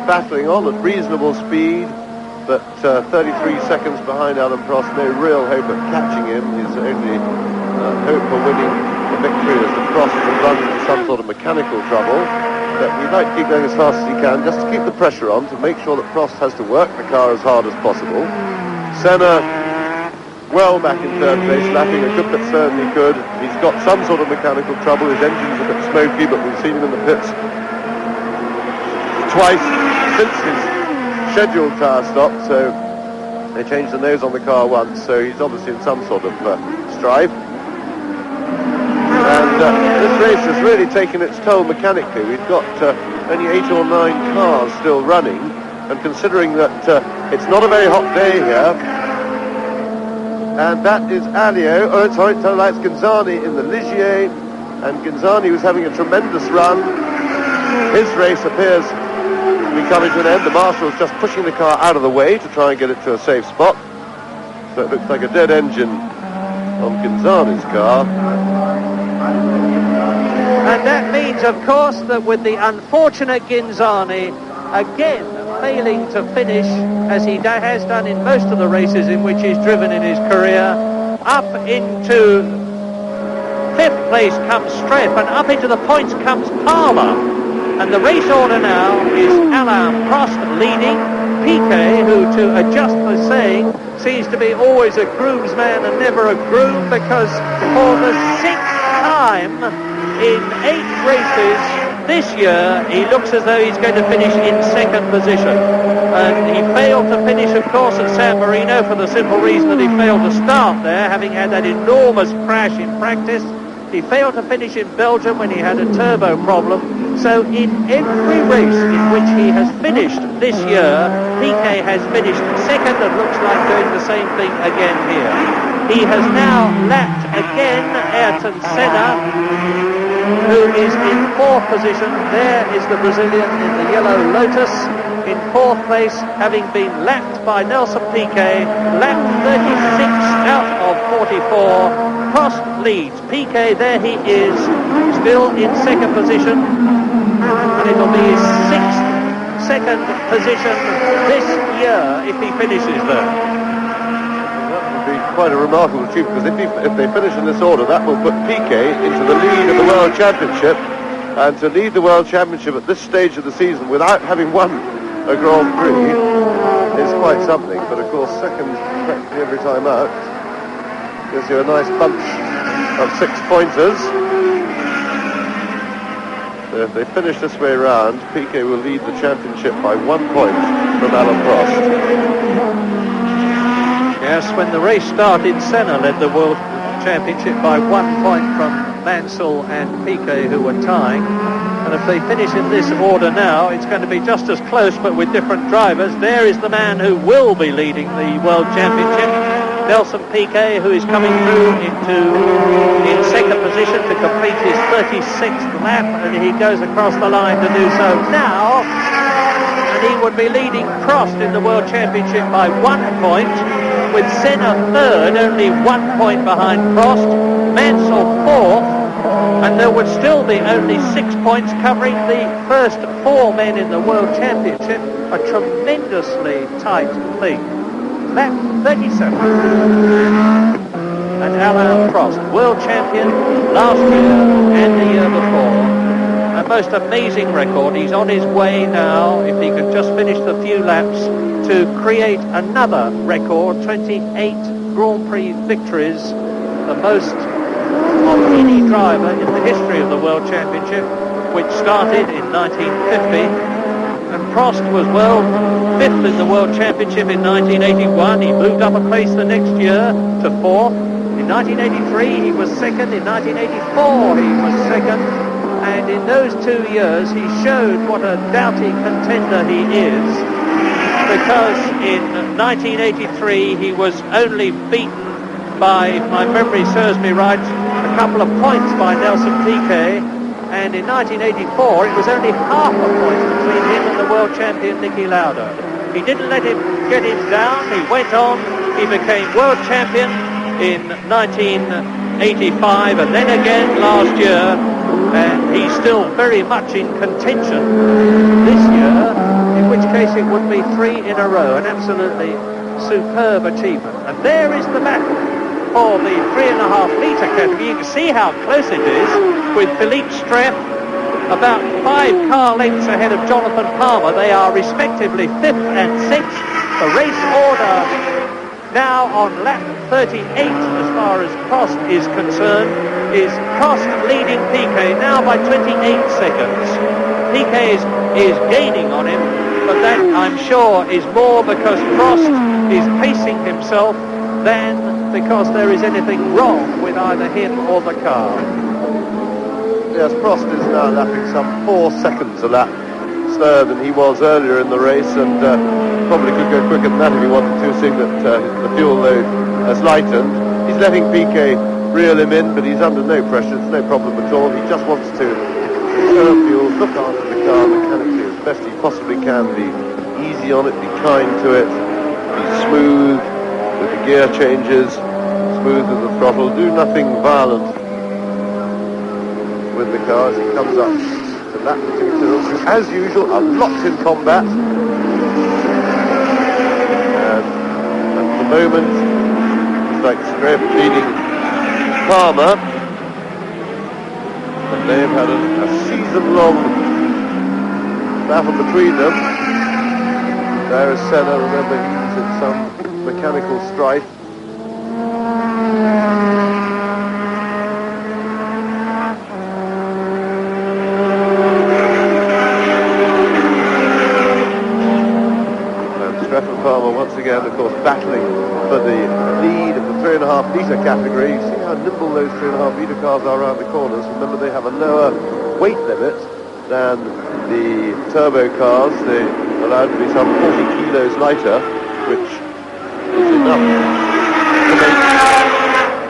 battling on at reasonable speed, but 33 seconds behind Alain Prost. No real hope of catching him. His only hope for winning the victory is that Prost will run into some sort of mechanical trouble. But he'd like to keep going as fast as he can, just to keep the pressure on, to make sure that Prost has to work the car as hard as possible. Senna well back in 3rd place, lapping a good bit further than he could. He's got some sort of mechanical trouble. His engine's a bit smoky, but we've seen him in the pits twice since his scheduled tyre stop, so they changed the nose on the car once, so he's obviously in some sort of strife. And this race has really taken its toll mechanically. We've got only 8 or 9 cars still running, and considering that it's not a very hot day here, and that is Alio, that's Ghinzani in the Ligier, and Ghinzani was having a tremendous run. His race appears to be coming to an end. The marshal's just pushing the car out of the way to try and get it to a safe spot. So it looks like a dead engine on Ghinzani's car. And that means, of course, that with the unfortunate Ghinzani again failing to finish, as he has done in most of the races in which he's driven in his career, up into 5th place comes Streff, and up into the points comes Palmer. And the race order now is Alain Prost leading, Piquet, who, to adjust the saying, seems to be always a groomsman and never a groom, because for the 6th time in 8 races this year, he looks as though he's going to finish in 2nd position. And he failed to finish, of course, at San Marino for the simple reason that he failed to start there, having had that enormous crash in practice. He failed to finish in Belgium when he had a turbo problem. So in every race in which he has finished this year, Piquet has finished 2nd and looks like doing the same thing again here. He has now lapped again Ayrton Senna, who is in 4th position. There is the Brazilian in the yellow Lotus in 4th place, having been lapped by Nelson Piquet, lapped 36 out of 44. Prost leads. Piquet, there he is, still in 2nd position, and it'll be his 2nd position this year if he finishes there. Quite a remarkable achievement, because if they finish in this order, that will put Piquet into the lead of the World Championship, and to lead the World Championship at this stage of the season without having won a Grand Prix is quite something. But of course, 2nd practically every time out gives you a nice bunch of 6-pointers. So if they finish this way round, Piquet will lead the championship by 1 point from Alain Prost. Yes, when the race started, Senna led the World Championship by 1 point from Mansell and Piquet, who were tying. And if they finish in this order now, it's going to be just as close, but with different drivers. There is the man who will be leading the World Championship. Nelson Piquet, who is coming through in second position to complete his 36th lap, and he goes across the line to do so now. And he would be leading Prost in the World Championship by 1 point, with Senna third, only 1 point behind Prost, Mansell fourth, and there would still be only 6 points covering the first 4 men in the World Championship. A tremendously tight lead. Lap 37. And Alain Prost, world champion last year and the year before. A most amazing record. He's on his way now, if he could just finish the few laps, to create another record, 28 Grand Prix victories, the most of any driver in the history of the World Championship, which started in 1950. And Prost was fifth in the World Championship in 1981. He moved up a place the next year to fourth. In 1983 he was second. In 1984 he was second. And in those 2 years he showed what a doughty contender he is, because in 1983 he was only beaten by, if my memory serves me right, a couple of points by Nelson Piquet, and in 1984 it was only half a point between him and the world champion Niki Lauda. He didn't let him get him down, he went on, he became world champion in 1985 and then again last year, and he's still very much in contention this year, in which case it would be 3 in a row, an absolutely superb achievement. And there is the battle for the 3.5 litre category. You can see how close it is, with Philippe Streff about 5 car lengths ahead of Jonathan Palmer. They are respectively 5th and 6th. The race order now on lap 38, as far as Prost is concerned, is Prost leading Piquet now by 28 seconds. Piquet is gaining on him, but that, I'm sure, is more because Prost is pacing himself than because there is anything wrong with either him or the car. Yes, Prost is now lapping some 4 seconds a lap slower than he was earlier in the race, and probably could go quicker than that if he wanted to, seeing that the fuel load has lightened. He's letting Piquet reel him in, but he's under no pressure. It's no problem at all. He just wants to conserve fuel, look after the car mechanically as best he possibly can, be easy on it, be kind to it, be smooth with the gear changes, smooth with the throttle, do nothing violent with the car as he comes up to lap 2, as usual, are locked in combat. And at the moment, it's like Streff leading Palmer, and they've had a season-long battle between them. There is Senna, remember he's in some mechanical strife. And Streff and Palmer once again, of course, battling for the lead of the 3.5 litre category. You see how nimble those 3.5 litre cars are around the corners. Remember, they have a lower weight limit than the turbo cars. They are allowed to be some 40 kilos lighter, which is enough to make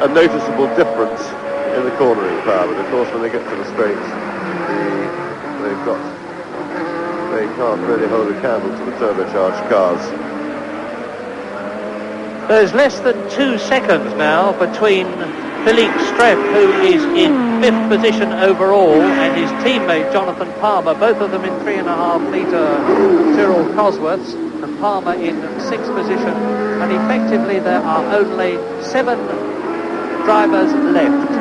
a noticeable difference in the cornering power. But of course, when they get to the straights, they can't really hold a candle to the turbocharged cars. There's less than 2 seconds now between Philippe Streff, who is in 5th position overall, and his teammate Jonathan Palmer, both of them in 3.5 litre Tyrrell Cosworths, and Palmer in 6th position. And effectively there are only 7 drivers left.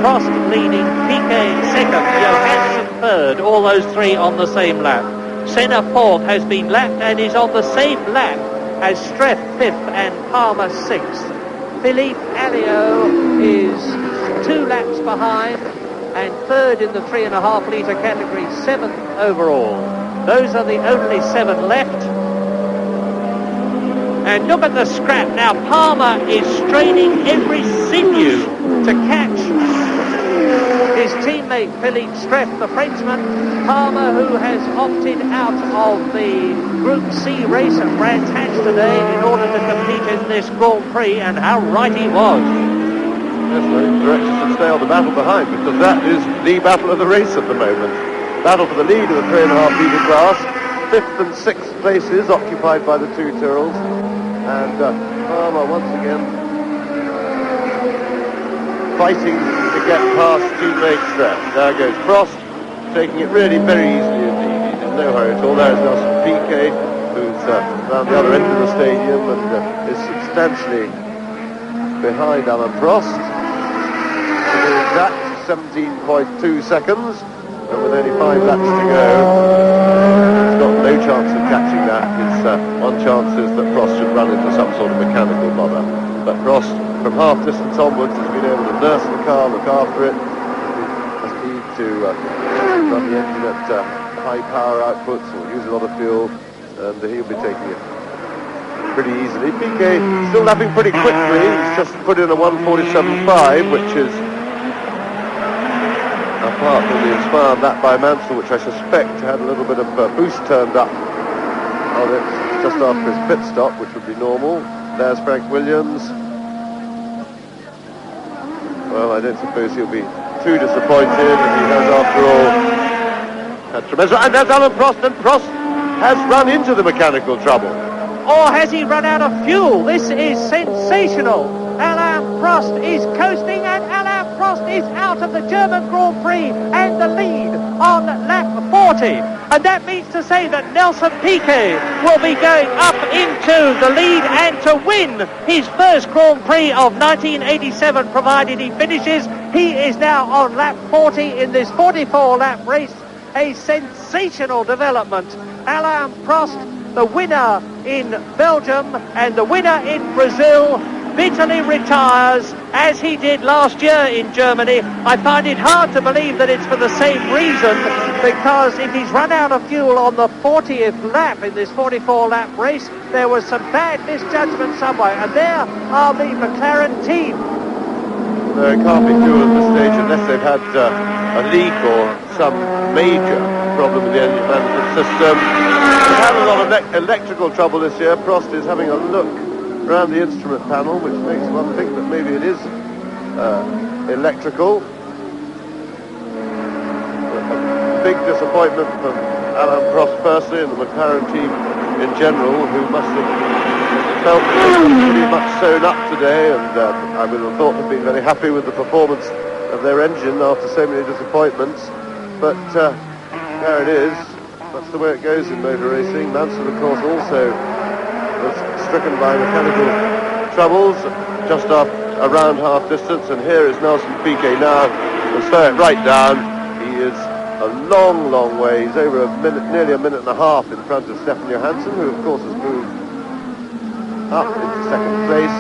Prost leading, Piquet second, Johansson third, all those 3 on the same lap. Senna fourth, has been lapped and is on the same lap as Streff 5th and Palmer 6th. Philippe Alliot is 2 laps behind and third in the 3.5 litre category, 7th overall. Those are the only 7 left. And look at the scrap now. Palmer is straining every sinew to catch his his teammate Philippe Streff, the Frenchman. Palmer, who has opted out of the Group C race at Brands Hatch today in order to compete in this Grand Prix, and how right he was. Yes, I think the directors should stay on the battle behind, because that is the battle of the race at the moment. Battle for the lead of the 3.5 metre class. 5th and 6th places occupied by the two Tyrrells. And Palmer once again fighting to get past teammate Streff. There goes Prost, taking it really very easily indeed. He's in no hurry at all. There's Nelson Piquet, who's around the other end of the stadium and is substantially behind Alain Prost. To be exact, 17.2 seconds, and with only 5 laps to go, he's got no chance of catching that. His one chance is that Prost should run into some sort of mechanical bother. But Prost, from half distance onwards, has been able to nurse the car, look after it. Has need to run the engine at high power outputs or use a lot of fuel, and he'll be taking it pretty easily. Piquet still lapping pretty quickly. He's just put in a 1:47.5, which is apart from the inspired lap by Mansell, which I suspect had a little bit of boost turned up on it just after his pit stop, which would be normal. There's Frank Williams. Well, I don't suppose he'll be too disappointed, and he has, after all, had tremendous... And there's Alain Prost, and Prost has run into the mechanical trouble. Or has he run out of fuel? This is sensational. Alain Prost is coasting, and Alain Prost is out of the German Grand Prix and the lead on lap 40. And that means to say that Nelson Piquet will be going up into the lead and to win his first Grand Prix of 1987, provided he finishes. He is now on lap 40 in this 44-lap race. A sensational development. Alain Prost, the winner in Belgium and the winner in Brazil, bitterly retires, as he did last year in Germany. I find it hard to believe that it's for the same reason, because if he's run out of fuel on the 40th lap in this 44-lap race, there was some bad misjudgment somewhere. And there are the McLaren team. No, it can't be fuel at this stage unless they've had a leak or some major problem with the engine management system. They've had a lot of electrical trouble this year. Prost is having a look around the instrument panel, which makes one think that maybe it is electrical. A big disappointment from Alain Prost personally and the McLaren team in general, who must have felt pretty much sewn up today, and I would have thought they'd been very happy with the performance of their engine after so many disappointments. But there it is. That's the way it goes in motor racing. Mansell, of course, also was stricken by mechanical troubles just up around half distance, and here is Nelson Piquet now. We'll slow it right down. He is a long, long way. He's over a minute, nearly a minute and a half in front of Stefan Johansson, who of course has moved up into second place.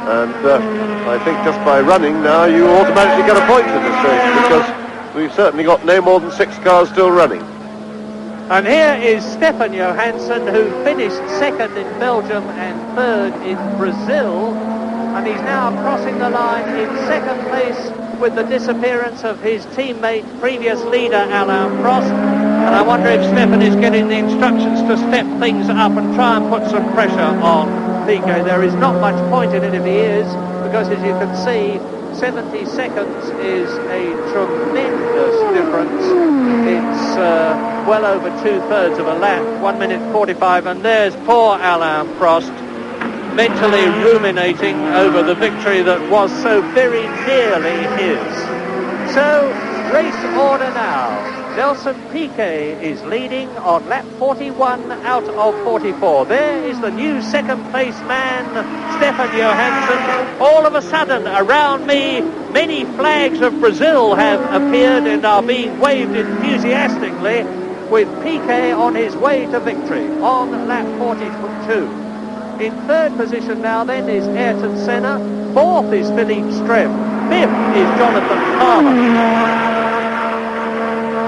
And I think just by running now you automatically get a point in this race, because we've certainly got no more than 6 cars still running. And here is Stefan Johansson, who finished second in Belgium and third in Brazil, and he's now crossing the line in second place with the disappearance of his teammate, previous leader Alain Prost. And I wonder if Stefan is getting the instructions to step things up and try and put some pressure on Piquet. There is not much point in it if he is, because as you can see, 70 seconds is a tremendous difference. It's well over 2/3 of a lap, 1 minute 45, and there's poor Alain Prost mentally ruminating over the victory that was so very nearly his. So, race order now. Nelson Piquet is leading on lap 41 out of 44. There is the new second place man, Stefan Johansson. All of a sudden, around me, many flags of Brazil have appeared and are being waved enthusiastically, with Piquet on his way to victory on lap 42. In third position now then is Ayrton Senna. Fourth is Philippe Streff. Fifth is Jonathan Palmer.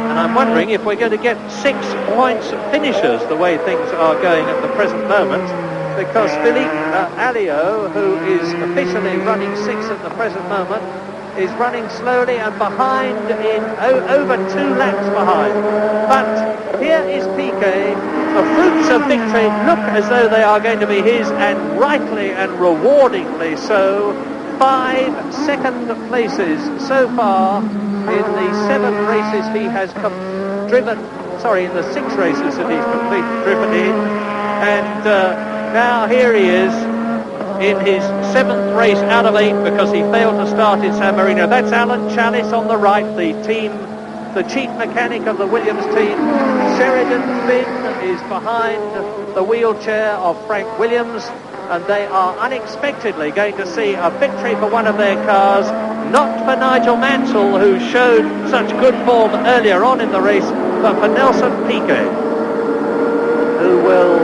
And I'm wondering if we're going to get 6 points finishers the way things are going at the present moment. because Philippe Alliot, who is officially running 6th at the present moment, is running slowly and behind in over 2 laps behind. But here is Piquet. The fruits of victory look as though they are going to be his, and rightly and rewardingly so. 5 second places so far in the 7 races he has driven. Sorry, in the 6 races that he's driven in. And now here he is in his 7th race out of 8 because he failed to start in San Marino. That's Alan Chalice on the right, the chief mechanic of the Williams team. Sheridan Finn is behind the wheelchair of Frank Williams, and they are unexpectedly going to see a victory for one of their cars, not for Nigel Mansell, who showed such good form earlier on in the race, but for Nelson Piquet, who will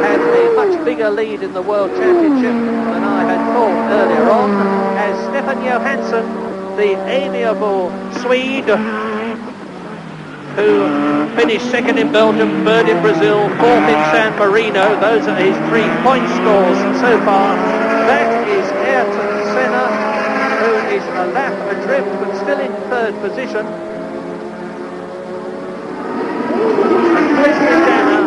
have a much bigger lead in the World Championship than I had thought earlier on, as Stefan Johansson, the amiable Swede, who finished 2nd in Belgium, 3rd in Brazil, 4th in San Marino. Those are his 3-point scores so far. That is Ayrton Senna, who is a lap adrift but still in 3rd position. And Wesley Danner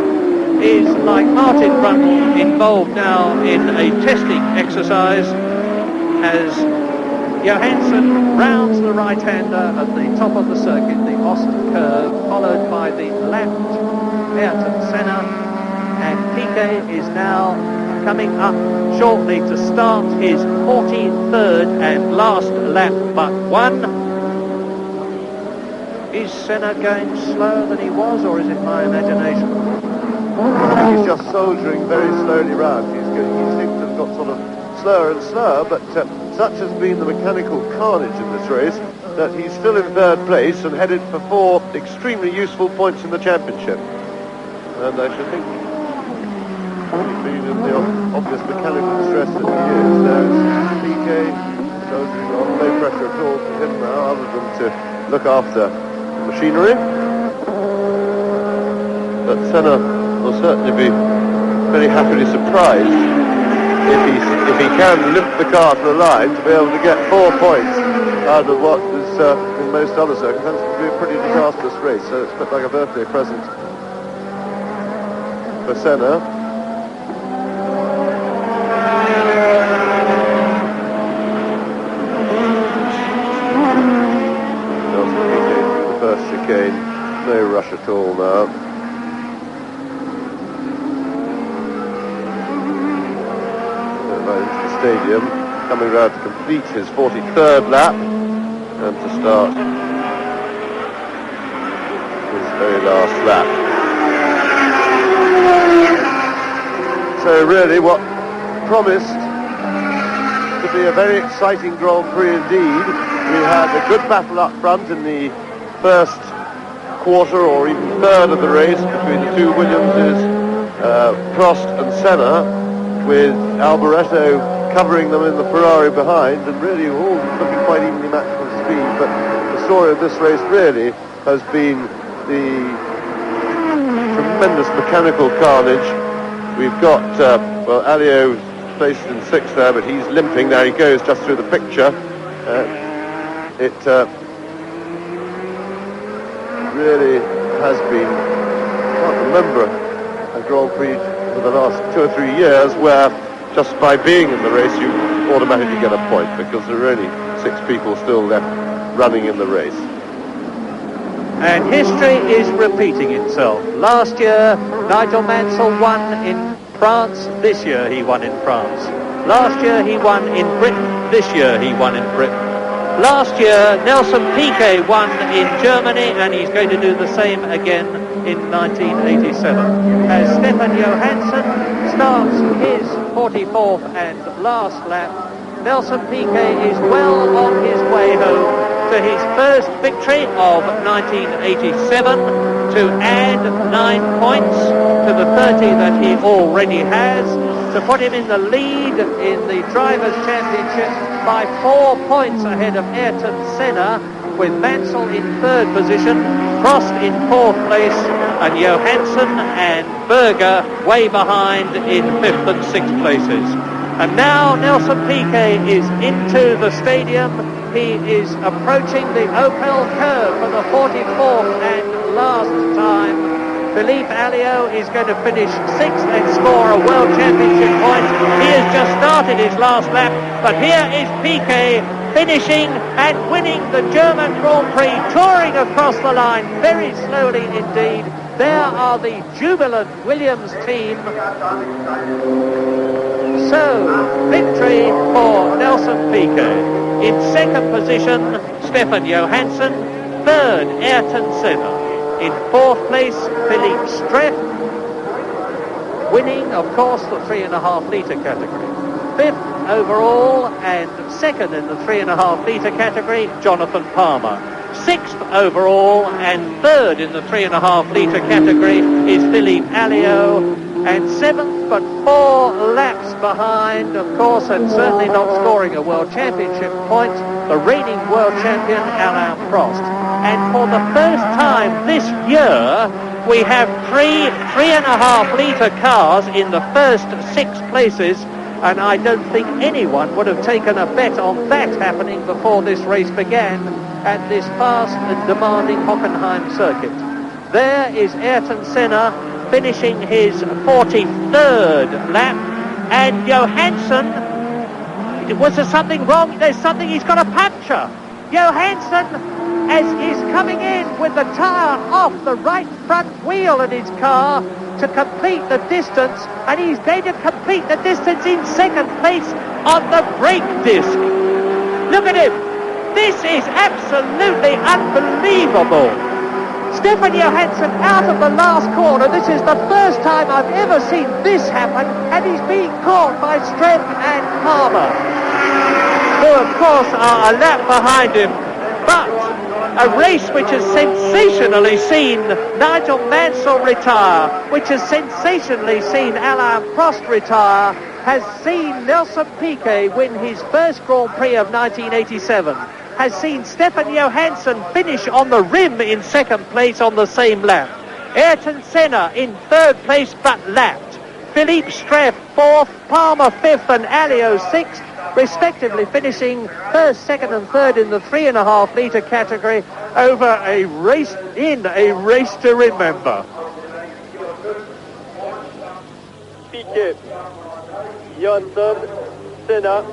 is, like Martin Brundle, involved now in a testing exercise as Johansson rounds the right-hander at the top of the circuit, the Austin curve, followed by the lapped Ayrton Senna, and Piquet is now coming up shortly to start his 43rd and last lap but one. Is Senna going slower than he was, or is it my imagination? He's just soldiering very slowly round. He seems to have got sort of slower and slower, but such has been the mechanical carnage in this race that he's still in 3rd place and headed for 4 extremely useful points in the championship. And I should think, being in the obvious mechanical stress that he is, there's Piquet soldiering on, no pressure at all for him now, other than to look after machinery. But Senna will certainly be very happily surprised if he can limp the car to the line to be able to get 4 points out of what is in most other circumstances would be a pretty disastrous race. So it's a bit like a birthday present for Senna. Nelson Piquet through the first chicane, no rush at all now. Stadium, coming round to complete his 43rd lap and to start his very last lap. So really what promised to be a very exciting Grand Prix indeed. We had a good battle up front in the first quarter or even 3rd of the race between the two Williamses, Prost and Senna, with Alboreto covering them in the Ferrari behind, and really all looking quite evenly matched on speed. But the story of this race really has been the tremendous mechanical carnage. We've got, well, Alliot placed in 6th there, but he's limping. There he goes, just through the picture. It really has been, I can't remember a Grand Prix for the last 2 or 3 years where just by being in the race you automatically get a point, because there are only 6 people still left running in the race. And history is repeating itself. Last year Nigel Mansell won in France, this year he won in France. Last year he won in Britain, this year he won in Britain. Last year Nelson Piquet won in Germany, and he's going to do the same again in 1987. As Stefan Johansson starts his 44th and last lap, Nelson Piquet is well on his way home to his first victory of 1987, to add 9 points to the 30 that he already has, to put him in the lead in the Drivers' Championship by 4 points ahead of Ayrton Senna, with Mansell in 3rd position. Prost in 4th place, and Johansson and Berger way behind in 5th and 6th places. And now Nelson Piquet is into the stadium. He is approaching the Opel curve for the 44th and last time. Philippe Alliot is going to finish 6th and score a World Championship point. He has just started his last lap, but here is Piquet finishing and winning the German Grand Prix, touring across the line very slowly indeed. There are the jubilant Williams team. So, victory for Nelson Piquet. In second position, Stefan Johansson. Third, Ayrton Senna. In 4th place, Philippe Streff, winning, of course, the 3.5 litre category. 5th overall and 2nd in the 3.5 litre category, Jonathan Palmer. 6th overall and 3rd in the 3.5 litre category is Philippe Alliot. And 7th, but 4 laps behind, of course, and certainly not scoring a World Championship point, the reigning World Champion, Alain Prost. And for the first time this year, we have 3.5 litre cars in the first 6 places, and I don't think anyone would have taken a bet on that happening before this race began at this fast and demanding Hockenheim circuit. There is Ayrton Senna finishing his 43rd lap, and Johansson, was there something wrong? There's something, he's got a puncture. Johansson, as he's coming in with the tyre off the right front wheel of his car to complete the distance, and he's going to complete the distance in 2nd place on the brake disc. Look at him. This is absolutely unbelievable. Stefan Johansson out of the last corner. This is the first time I've ever seen this happen, and he's being caught by Streff and Palmer, who of course are a lap behind him. But a race which has sensationally seen Nigel Mansell retire, which has sensationally seen Alain Prost retire, has seen Nelson Piquet win his first Grand Prix of 1987. Has seen Stefan Johansson finish on the rim in 2nd place on the same lap. Ayrton Senna in 3rd place but lapped. Philippe Streff 4th, Palmer 5th and Alliot 6th, respectively finishing 1st, 2nd and 3rd in the 3.5 litre category over a race to remember. Piquet, Johansson, Senna,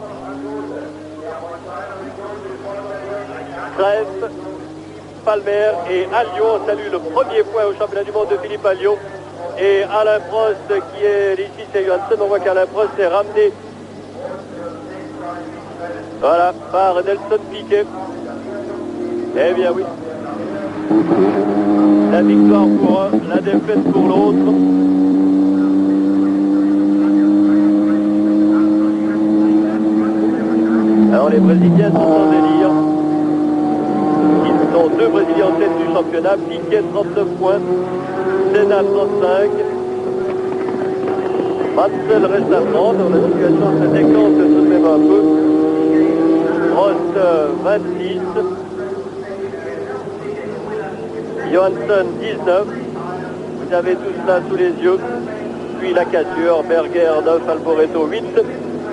Streff, Palmer et Alliot. On salue le premier point au championnat du monde de Philippe Alliot et Alain Prost qui est ici, c'est Johansson. On voit qu'Alain Prost est ramené, voilà, par Nelson Piquet. Eh bien oui, la victoire pour un, la défaite pour l'autre. Alors les Brésiliens sont en délire. Ils sont 2 Brésiliens en tête du championnat. Piquet 39 points, Senna 35. Mansell reste à 30. La situation se décante tout de même un peu. Prost 26. Johansson 19. Vous avez tout cela sous les yeux. Puis la cassure, Berger 9, Alboreto 8.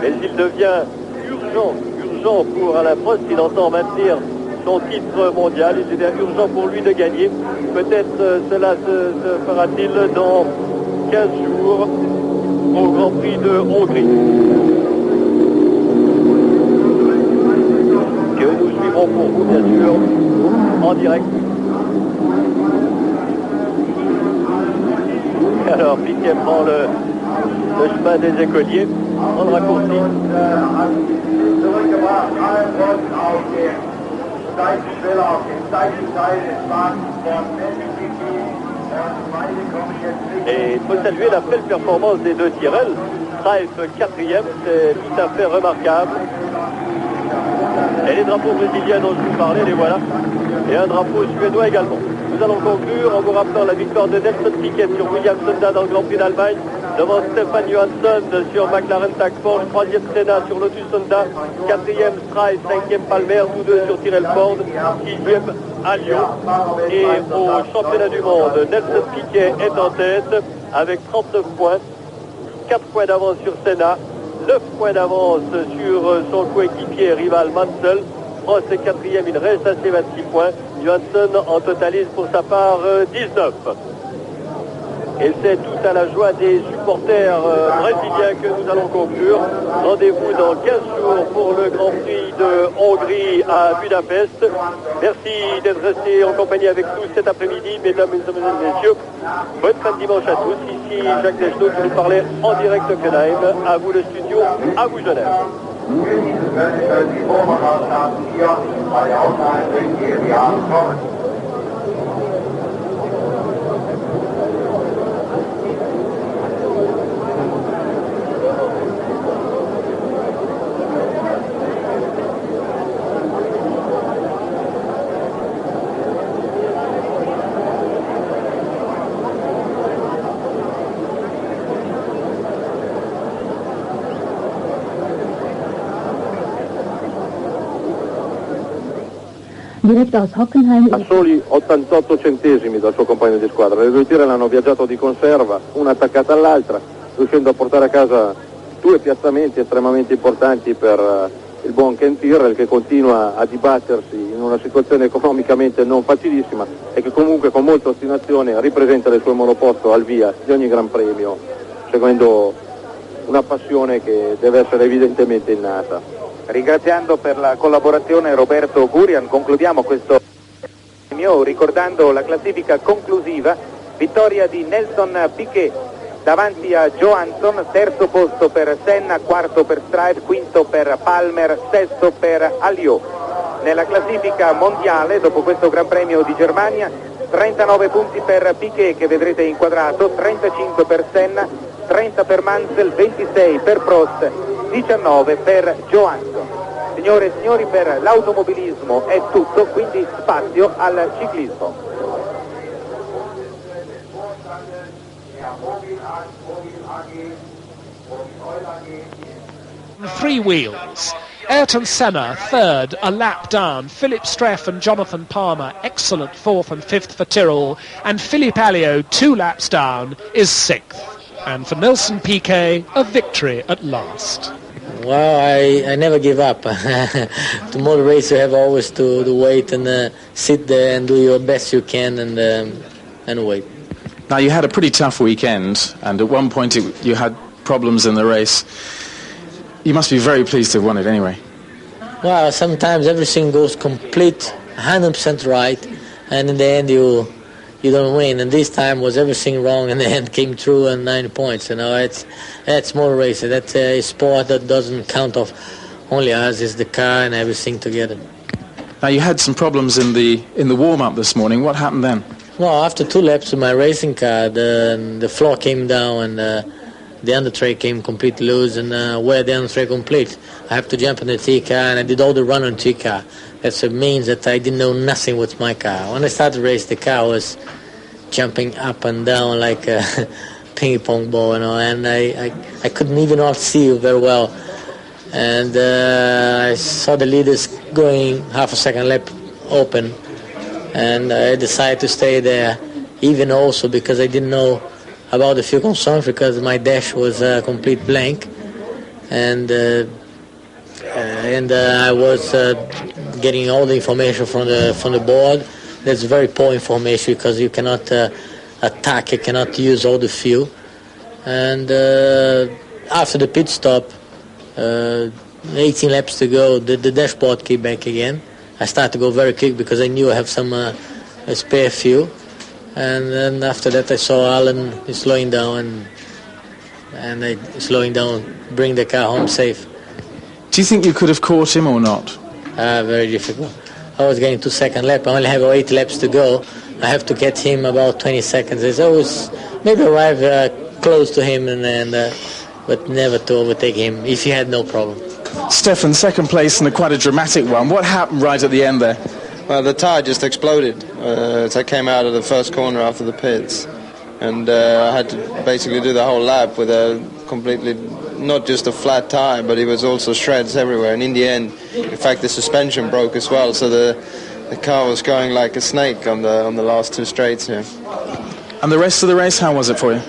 Mais il devient urgent pour Alain Prost s'il entend maintenir son titre mondial. Il est urgent pour lui de gagner. Peut-être cela se fera-t-il dans 15 jours au Grand Prix de Hongrie, que nous suivrons pour vous bien sûr en direct. Alors Piquet prend le chemin des écoliers en le raccourci. Et il faut saluer la belle performance des 2 Tyrrell. Streff 4e, c'est tout à fait remarquable. Et les drapeaux brésiliens dont je vous parlais, les voilà. Et un drapeau suédois également. Nous allons conclure en vous rappelant la victoire de Nelson Piquet sur William Sonda dans le Grand Prix d'Allemagne. devant Stefan Johansson sur McLaren Tag Force, 3e Senna sur Lotus Honda, 4e Strive, 5e Palmer, tous deux sur Tyrrell Ford, 6e à Lyon. Et au championnat du monde, Nelson Piquet est en tête avec 39 points, 4 points d'avance sur Senna, 9 points d'avance sur son coéquipier rival Mansell. Prost est 4e, il reste à ses 26 points. Johansson en totalise pour sa part 19. Et c'est tout à la joie des supporters brésiliens que nous allons conclure. Rendez-vous dans 15 jours pour le Grand Prix de Hongrie à Budapest. Merci d'être restés en compagnie avec nous cet après-midi, mesdames et messieurs. Bonne fin de dimanche à tous. Ici Jacques Deschenaux qui nous parlait en direct de Hockenheim. À vous le studio, à vous Genève. Diretto aus Hockenheim. A soli 88 centesimi dal suo compagno di squadra. Le due Tyrrell hanno viaggiato di conserva, una attaccata all'altra, riuscendo a portare a casa due piazzamenti estremamente importanti per il buon Ken Tyrrell, che continua a dibattersi in una situazione economicamente non facilissima e che comunque con molta ostinazione ripresenta il suo monoposto al via di ogni Gran Premio, seguendo una passione che deve essere evidentemente innata. Ringraziando per la collaborazione Roberto Gurian, concludiamo questo premio ricordando la classifica conclusiva: vittoria di Nelson Piquet davanti a Johansson, terzo posto per Senna, quarto per Strive, quinto per Palmer, sesto per Alliot. Nella classifica mondiale, dopo questo Gran Premio di Germania, 39 punti per Piquet, che vedrete inquadrato, 35 per Senna, 30 per Mansell, 26 per Prost, 19 per Johansson. Signore e signori, per l'automobilismo è tutto, quindi spazio al ciclismo. Three wheels. Ayrton Senna, third, a lap down. Philip Streff and Jonathan Palmer, excellent fourth and fifth for Tyrrell. And Philippe Alliot, 2 laps down, is sixth. And for Nelson Piquet, a victory at last. Well, I never give up. To motor race, you have always to wait and sit there and do your best you can and wait. Now, you had a pretty tough weekend, and at one point you had problems in the race. You must be very pleased to have won it anyway. Well, sometimes everything goes complete, 100% right, and in the end you don't win. And this time was everything wrong, and the end came through and 9 points. You know, that's motor racing. That's a sport that doesn't count off only us, it's the car and everything together. Now, you had some problems in the warm-up this morning. What happened then? Well, after 2 laps of my racing car, the floor came down and the under tray came completely loose, and where the under tray complete, I have to jump in the T car, and I did all the run on T car. That means that I didn't know nothing with my car. When I started to race, the car was jumping up and down like a ping pong ball, you know, and I couldn't even all see very well. And I saw the leaders going half a second lap open, and I decided to stay there, even also because I didn't know about the fuel consumption, because my dash was a complete blank, and I was getting all the information from the board. That's very poor information because you cannot attack, you cannot use all the fuel. And after the pit stop, 18 laps to go, the dashboard came back again. I started to go very quick because I knew I have some spare fuel. And then after that I saw Alan slowing down, and I slowing down, bring the car home safe. Do you think you could have caught him or not? Very difficult. I was getting to second lap. I only have 8 laps to go. I have to get him about 20 seconds. I always maybe arrive close to him, but never to overtake him if he had no problem. Stefan, second place and quite a dramatic one. What happened right at the end there? Well, the tyre just exploded as I came out of the first corner after the pits. and I had to basically do the whole lap with a completely, not just a flat tire, but it was also shreds everywhere. And in the end, in fact, the suspension broke as well, so the car was going like a snake on the last two straights here. And the rest of the race, how was it for you?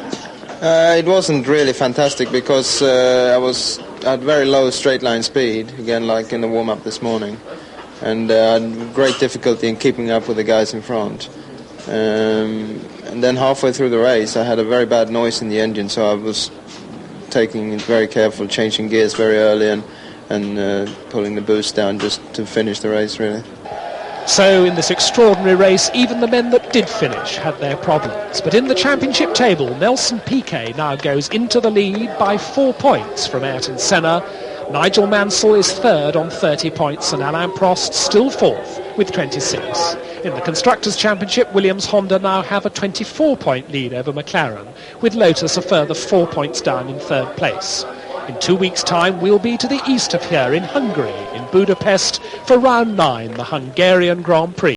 It wasn't really fantastic because I had very low straight line speed, again like in the warm-up this morning, and I had great difficulty in keeping up with the guys in front. And then halfway through the race I had a very bad noise in the engine, so I was taking it very careful, changing gears very early and pulling the boost down just to finish the race really. So in this extraordinary race, even the men that did finish had their problems. But in the championship table, Nelson Piquet now goes into the lead by 4 points from Ayrton Senna. Nigel Mansell is third on 30 points and Alain Prost still fourth with 26. In the Constructors' Championship, Williams-Honda now have a 24-point lead over McLaren, with Lotus a further 4 points down in third place. In 2 weeks' time, we'll be to the east of here in Hungary, in Budapest, for round 9, the Hungarian Grand Prix.